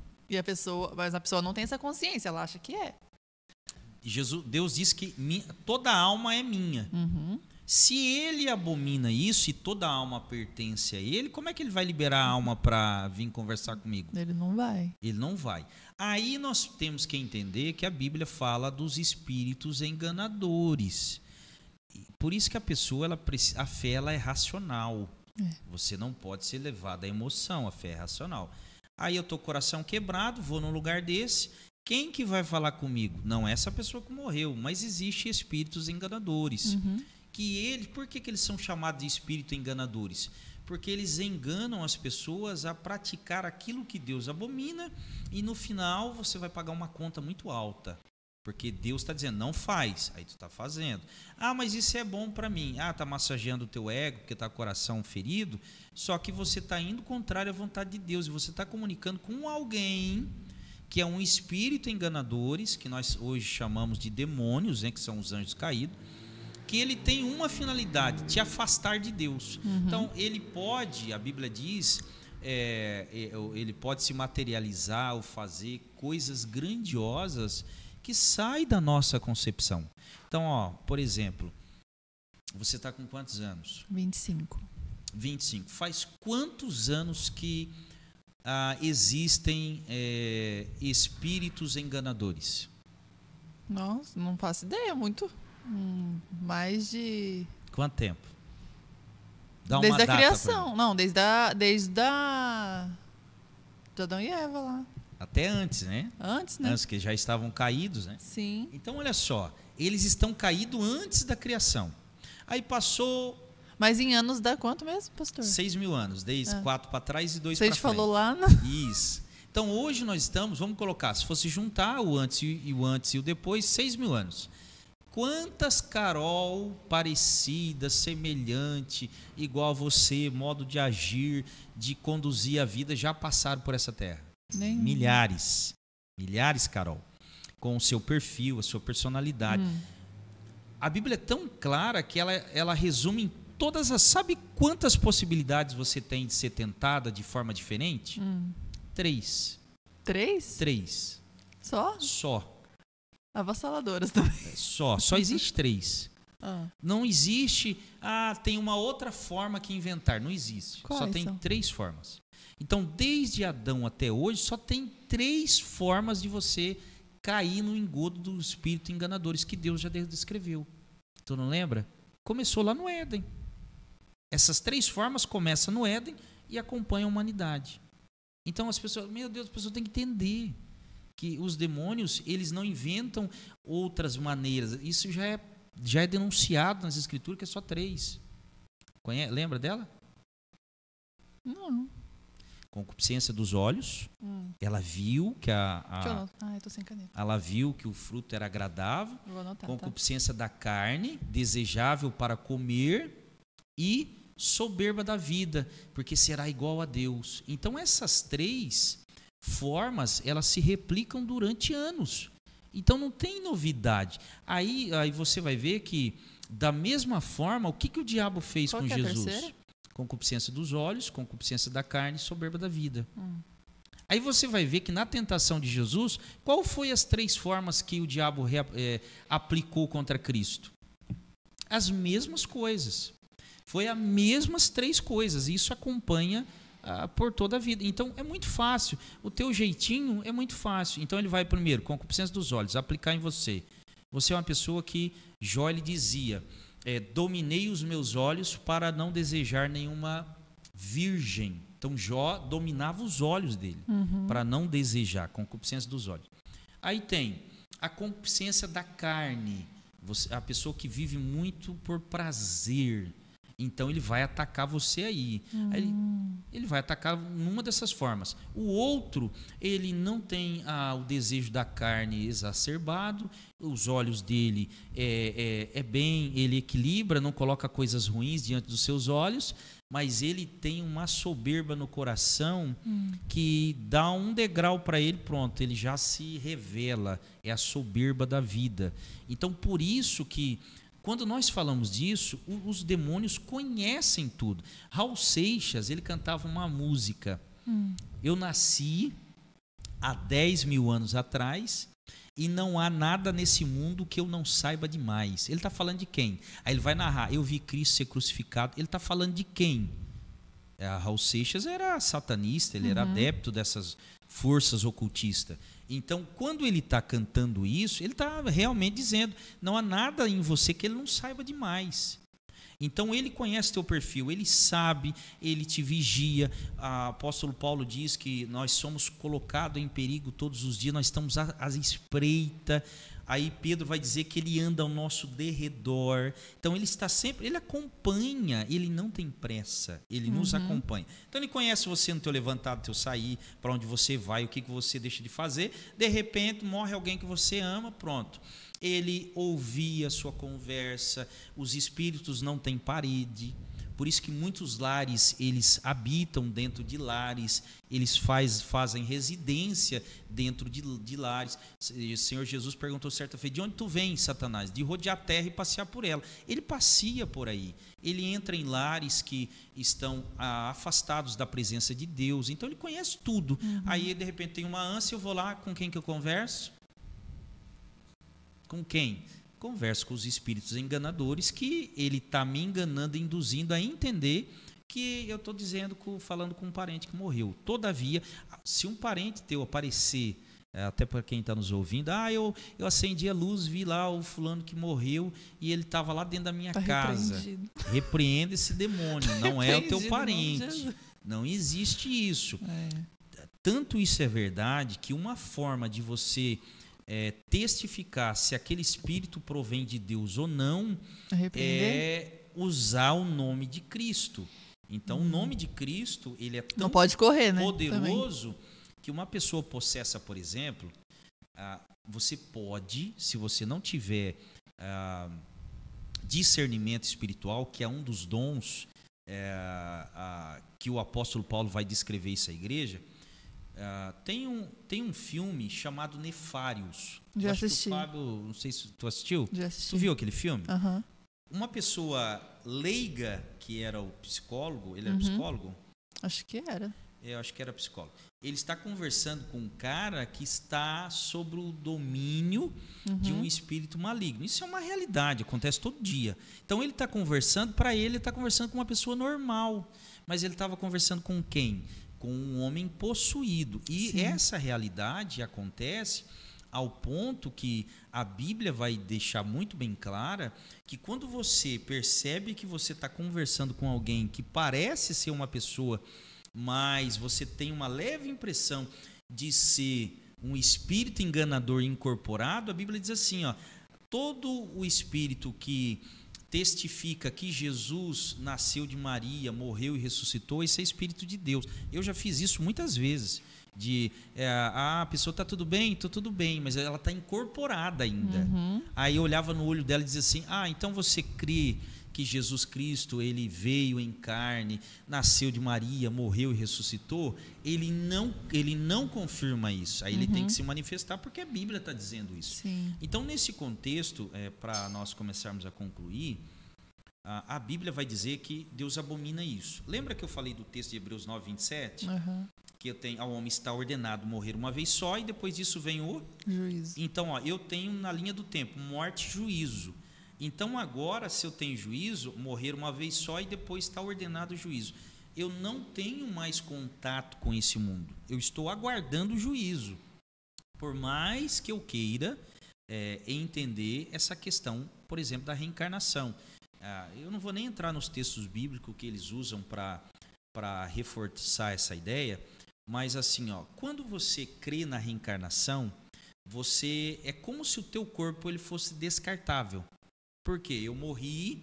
Mas a pessoa não tem essa consciência, ela acha que é. Deus diz que toda alma é minha. Se ele abomina isso e toda alma pertence a ele, como é que ele vai liberar a alma para vir conversar comigo? Ele não vai. Ele não vai. Aí nós temos que entender que a Bíblia fala dos espíritos enganadores. Por isso que a fé ela é racional. Você não pode ser levado à emoção, a fé é racional. Aí eu estou com o coração quebrado, vou num lugar desse, quem que vai falar comigo? Não é essa pessoa que morreu, mas existem espíritos enganadores. Por que eles são chamados de espíritos enganadores? Porque eles enganam as pessoas a praticar aquilo que Deus abomina e no final você vai pagar uma conta muito alta. Porque Deus está dizendo, não faz, aí tu está fazendo. Ah, mas isso é bom para mim. Ah, está massageando o teu ego, porque está com o coração ferido, só que você está indo contrário à vontade de Deus e você está comunicando com alguém que é um espírito enganadores, que nós hoje chamamos de demônios, né, que são os anjos caídos, que ele tem uma finalidade, te afastar de Deus. Então, ele pode, a Bíblia diz, ele pode se materializar ou fazer coisas grandiosas que saem da nossa concepção. Então, por exemplo, você está com quantos anos? 25. 25. Faz quantos anos que existem espíritos enganadores? Nossa, não faço ideia, muito. Mais de... Quanto tempo? Dá uma desde data a criação. Não, desde a de Adão e Eva lá. Até antes, né? Antes, né? Antes, que já estavam caídos, né? Sim. Então, olha só, eles estão caídos antes da criação. Aí passou... Mas em anos dá quanto mesmo, pastor? 6.000 anos, desde 4 para trás e 2 para frente. Você falou lá, né? Isso. Então, hoje nós estamos, vamos colocar, se fosse juntar o antes e o depois, 6.000 anos. Quantas Carol parecidas, semelhante, igual a você, modo de agir, de conduzir a vida, já passaram por essa terra? Milhares. Milhares, Carol. Com o seu perfil, a sua personalidade. A Bíblia é tão clara que ela resume em todas as... Sabe quantas possibilidades você tem de ser tentada de forma diferente? 3. 3? 3. Só? Só. Avassaladoras também. Só existe 3. Não existe, tem uma outra forma que inventar. Não existe. Quais só tem são? 3 formas. Então, desde Adão até hoje, só tem 3 formas de você cair no engodo dos espíritos enganadores que Deus já descreveu. Tu não lembra? Começou lá no Éden. Essas 3 formas começam no Éden e acompanham a humanidade. Então, as pessoas, meu Deus, as pessoas têm que entender que os demônios, eles não inventam outras maneiras. Isso já é denunciado nas escrituras, que é só 3. Lembra dela? Não. Concupiscência dos olhos. Ela viu que eu tô sem caneta. ela viu que o fruto era agradável. Vou anotar, Concupiscência da carne, desejável para comer, e soberba da vida, porque será igual a Deus. Então essas 3 formas, elas se replicam durante anos. Então não tem novidade. Aí você vai ver que, da mesma forma, o que o diabo fez Qual com que é a Jesus? terceira? Concupiscência dos olhos, concupiscência da carne, soberba da vida. Aí você vai ver que na tentação de Jesus, qual foi as 3 formas que o diabo aplicou contra Cristo? As mesmas coisas. Foi as mesmas 3 coisas. E isso acompanha por toda a vida. Então é muito fácil. O teu jeitinho é muito fácil. Então ele vai primeiro, concupiscência dos olhos, aplicar em você. Você é uma pessoa que Jó lhe dizia, dominei os meus olhos para não desejar nenhuma virgem. Então Jó dominava os olhos dele para não desejar, concupiscência dos olhos. Aí tem a concupiscência da carne, a pessoa que vive muito por prazer. Então ele vai atacar você aí. Ele vai atacar numa dessas formas. O outro, ele não tem o desejo da carne exacerbado, os olhos dele ele equilibra, não coloca coisas ruins diante dos seus olhos, mas ele tem uma soberba no coração que dá um degrau para ele, pronto, ele já se revela, é a soberba da vida. Então por isso que quando nós falamos disso, os demônios conhecem tudo. Raul Seixas, ele cantava uma música. Eu nasci há 10 mil anos atrás e não há nada nesse mundo que eu não saiba demais. Ele está falando de quem? Aí ele vai narrar, eu vi Cristo ser crucificado. Ele está falando de quem? Raul Seixas era satanista, ele era adepto dessas forças ocultistas. Então, quando ele está cantando isso, ele está realmente dizendo, não há nada em você que ele não saiba demais. Então, ele conhece teu perfil, ele sabe, ele te vigia. O apóstolo Paulo diz que nós somos colocados em perigo todos os dias, nós estamos à espreita. Aí Pedro vai dizer que ele anda ao nosso derredor. Então ele está sempre, ele acompanha, ele não tem pressa, ele nos acompanha. Então ele conhece você no teu levantar, no teu sair, para onde você vai, o que você deixa de fazer. De repente morre alguém que você ama, pronto. Ele ouvia a sua conversa, os espíritos não têm parede. Por isso que muitos lares, eles habitam dentro de lares, eles fazem residência dentro de lares. O Senhor Jesus perguntou certa vez, de onde tu vens, Satanás? De rodear a terra e passear por ela. Ele passeia por aí, ele entra em lares que estão afastados da presença de Deus, então ele conhece tudo. Aí de repente tem uma ânsia, eu vou lá, com quem que eu converso? Com quem? Converso com os espíritos enganadores que ele está me enganando, induzindo a entender que eu estou falando com um parente que morreu. Todavia, se um parente teu aparecer, até para quem está nos ouvindo, eu acendi a luz, vi lá o fulano que morreu e ele estava lá dentro da minha casa. Repreenda esse demônio, não é o teu parente. Não existe isso. Tanto isso é verdade que uma forma de você testificar se aquele espírito provém de Deus ou não é usar o nome de Cristo. Então o nome de Cristo, ele é tão não pode correr, né? poderoso que uma pessoa possessa, por exemplo, você pode, se você não tiver discernimento espiritual, que é um dos dons que o apóstolo Paulo vai descrever isso à igreja. Tem um filme chamado Nefários. Já assisti. Fábio, não sei se tu assistiu. Já assisti. Tu viu aquele filme? Uhum. Uma pessoa leiga, que era o psicólogo, ele era psicólogo? Acho que era. Eu acho que era psicólogo. Ele está conversando com um cara que está sob o domínio de um espírito maligno. Isso é uma realidade, acontece todo dia. Então ele está conversando, para ele está conversando com uma pessoa normal. Mas ele estava conversando com quem? Com um homem possuído. E Sim. essa realidade acontece ao ponto que a Bíblia vai deixar muito bem clara que quando você percebe que você está conversando com alguém que parece ser uma pessoa, mas você tem uma leve impressão de ser um espírito enganador incorporado, a Bíblia diz assim, todo o espírito que testifica que Jesus nasceu de Maria, morreu e ressuscitou, esse é espírito de Deus. Eu já fiz isso muitas vezes. A pessoa está tudo bem? Estou tudo bem, mas ela está incorporada ainda. Aí eu olhava no olho dela e dizia assim, então você crê que Jesus Cristo ele veio em carne, nasceu de Maria, morreu e ressuscitou, ele não confirma isso. Aí ele tem que se manifestar porque a Bíblia está dizendo isso. Sim. Então, nesse contexto, para nós começarmos a concluir, a Bíblia vai dizer que Deus abomina isso. Lembra que eu falei do texto de Hebreus 9, 27? Que ao homem está ordenado morrer uma vez só e depois disso vem o juízo. Então, eu tenho na linha do tempo morte e juízo. Então, agora, se eu tenho juízo, morrer uma vez só e depois está ordenado o juízo. Eu não tenho mais contato com esse mundo. Eu estou aguardando o juízo. Por mais que eu queira entender essa questão, por exemplo, da reencarnação. Eu não vou nem entrar nos textos bíblicos que eles usam para reforçar essa ideia, mas assim, quando você crê na reencarnação, é como se o teu corpo ele fosse descartável. Por quê? Eu morri,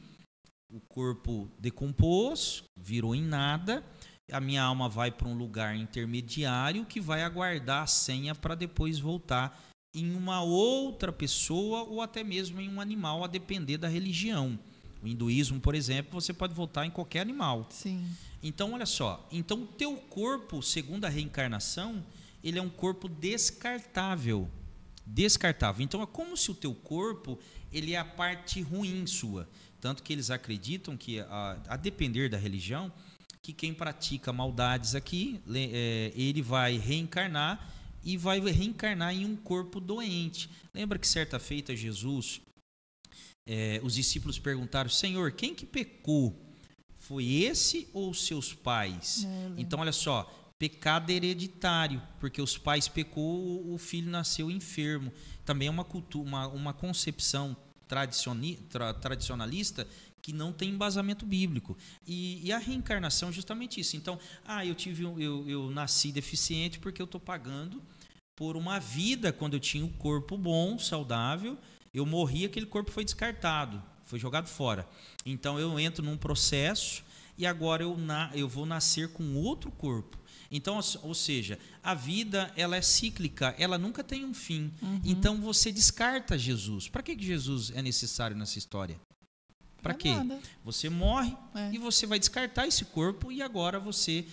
o corpo decompôs, virou em nada, a minha alma vai para um lugar intermediário que vai aguardar a senha para depois voltar em uma outra pessoa ou até mesmo em um animal, a depender da religião. O hinduísmo, por exemplo, você pode voltar em qualquer animal. Sim. Então, olha só. Então, o teu corpo, segundo a reencarnação, ele é um corpo descartável. Descartável. Então, é como se o teu corpo ele é a parte ruim sua. Tanto que eles acreditam que, a depender da religião, que quem pratica maldades aqui, ele vai reencarnar e vai reencarnar em um corpo doente. Lembra que certa feita Jesus... os discípulos perguntaram: Senhor, quem que pecou? Foi esse ou seus pais? Então, olha só, pecado hereditário, porque os pais pecou, o filho nasceu enfermo. Também é uma concepção tradicionalista que não tem embasamento bíblico. E a reencarnação é justamente isso. Então, eu nasci deficiente porque eu estou pagando por uma vida quando eu tinha um corpo bom, saudável. Eu morri, aquele corpo foi descartado, foi jogado fora. Então, eu entro num processo e agora eu vou nascer com outro corpo. Então, ou seja, a vida ela é cíclica, ela nunca tem um fim. Então, você descarta Jesus. Para que Jesus é necessário nessa história? Para quê? Nada. Você morre e você vai descartar esse corpo e agora você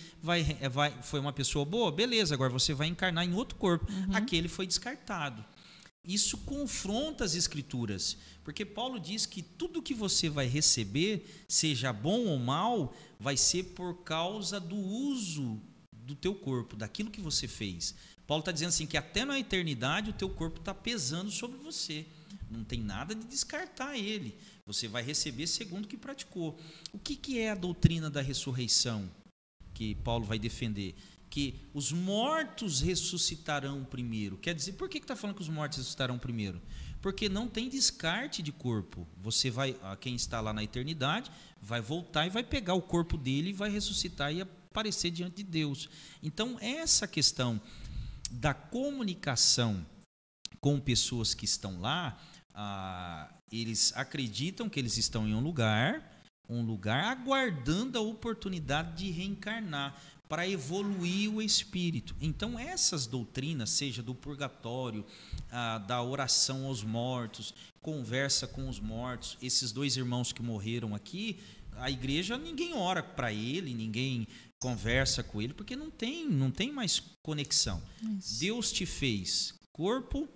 foi uma pessoa boa? Beleza, agora você vai encarnar em outro corpo. Aquele foi descartado. Isso confronta as Escrituras, porque Paulo diz que tudo que você vai receber, seja bom ou mal, vai ser por causa do uso do teu corpo, daquilo que você fez. Paulo está dizendo assim que até na eternidade o teu corpo está pesando sobre você. Não tem nada de descartar ele. Você vai receber segundo o que praticou. O que é a doutrina da ressurreição que Paulo vai defender? Que os mortos ressuscitarão primeiro. Quer dizer, por que está falando que os mortos ressuscitarão primeiro? Porque não tem descarte de corpo. Você vai, quem está lá na eternidade, vai voltar e vai pegar o corpo dele e vai ressuscitar e aparecer diante de Deus. Então, essa questão da comunicação com pessoas que estão lá, eles acreditam que eles estão em um lugar aguardando a oportunidade de reencarnar, para evoluir o espírito. Então, essas doutrinas, seja do purgatório, da oração aos mortos, conversa com os mortos, esses dois irmãos que morreram aqui, a igreja, ninguém ora para ele, ninguém conversa com ele, porque não tem mais conexão. Isso. Deus te fez corpo,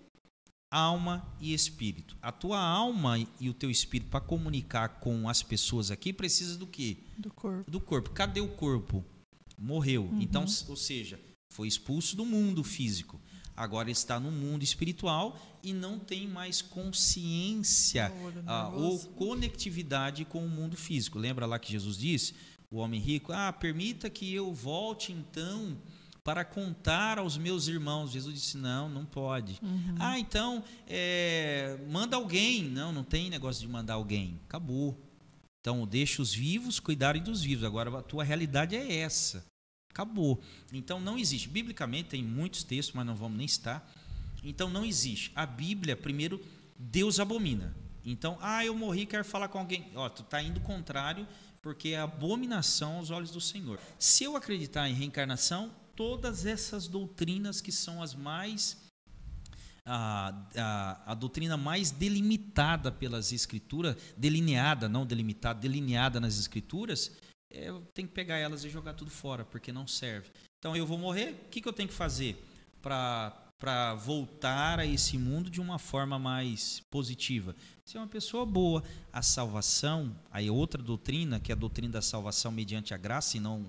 alma e espírito. A tua alma e o teu espírito, para comunicar com as pessoas aqui, precisa do quê? Do corpo. Cadê o corpo? Morreu. Então, ou seja, foi expulso do mundo físico. Agora está no mundo espiritual e não tem mais consciência ou conectividade com o mundo físico. Lembra lá que Jesus disse, o homem rico, permita que eu volte então para contar aos meus irmãos. Jesus disse, não pode. Então, manda alguém. Não tem negócio de mandar alguém. Acabou. Então, deixa os vivos cuidarem dos vivos. Agora, a tua realidade é essa. Acabou. Então, não existe. Biblicamente, tem muitos textos, mas não vamos nem citar. Então, não existe. A Bíblia, primeiro, Deus abomina. Então, eu morri, quero falar com alguém. Tu está indo contrário, porque é abominação aos olhos do Senhor. Se eu acreditar em reencarnação, todas essas doutrinas que são as mais a doutrina mais delimitada pelas escrituras, delineada, não delimitada, delineada nas escrituras, eu tenho que pegar elas e jogar tudo fora, porque não serve. Então eu vou morrer, o que eu tenho que fazer para voltar a esse mundo de uma forma mais positiva? Ser uma pessoa boa. A salvação, aí outra doutrina, que é a doutrina da salvação mediante a graça e não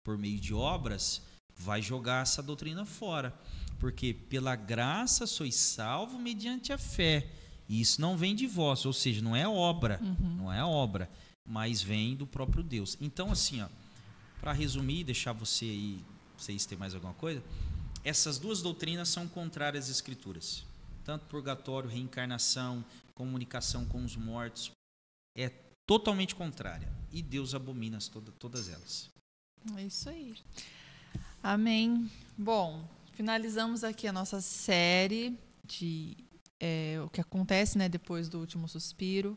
por meio de obras, vai jogar essa doutrina fora. Porque pela graça sois salvo mediante a fé. E isso não vem de vós, ou seja, não é obra, não é obra, mas vem do próprio Deus. Então, assim, para resumir, deixar vocês terem mais alguma coisa, essas duas doutrinas são contrárias às Escrituras. Tanto purgatório, reencarnação, comunicação com os mortos, é totalmente contrária. E Deus abomina todas elas. É isso aí. Amém. Bom, finalizamos aqui a nossa série de o que acontece, né, depois do último suspiro.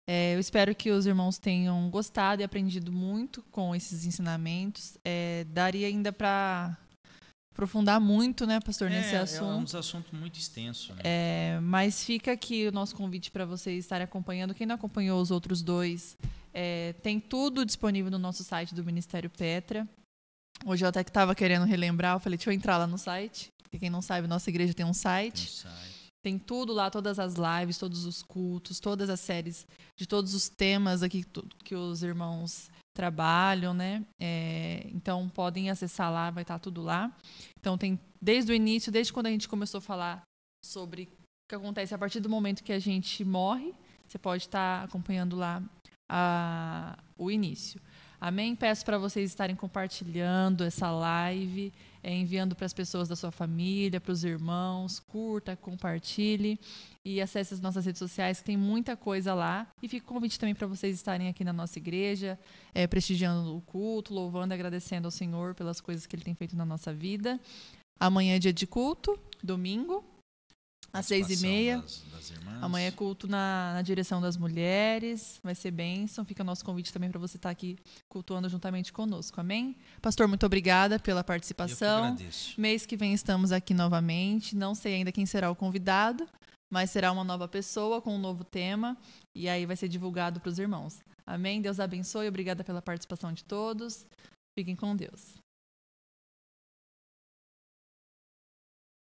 Eu espero que os irmãos tenham gostado e aprendido muito com esses ensinamentos. Daria ainda para aprofundar muito, né, pastor, nesse assunto. É um assunto muito extenso. Né? Mas fica aqui o nosso convite para vocês estarem acompanhando. Quem não acompanhou os outros dois, tem tudo disponível no nosso site do Ministério Petra. Hoje eu até que estava querendo relembrar, eu falei, deixa eu entrar lá no site. Porque quem não sabe, nossa igreja tem um site. Tem tudo lá, todas as lives, todos os cultos, todas as séries de todos os temas aqui que os irmãos trabalham, né? Então podem acessar lá, vai estar tudo lá. Então tem desde o início, desde quando a gente começou a falar sobre o que acontece a partir do momento que a gente morre, você pode estar acompanhando lá o início. Amém? Peço para vocês estarem compartilhando essa live, enviando para as pessoas da sua família, para os irmãos, curta, compartilhe e acesse as nossas redes sociais, que tem muita coisa lá. E fica o convite também para vocês estarem aqui na nossa igreja, prestigiando o culto, louvando e agradecendo ao Senhor pelas coisas que Ele tem feito na nossa vida. Amanhã é dia de culto, domingo, às 6h30. Amanhã é culto na direção das mulheres. Vai ser bênção. Fica o nosso convite também para você estar aqui cultuando juntamente conosco. Amém? Pastor, muito obrigada pela participação. Eu que agradeço. Mês que vem estamos aqui novamente. Não sei ainda quem será o convidado, mas será uma nova pessoa com um novo tema. E aí vai ser divulgado para os irmãos. Amém? Deus abençoe. Obrigada pela participação de todos. Fiquem com Deus.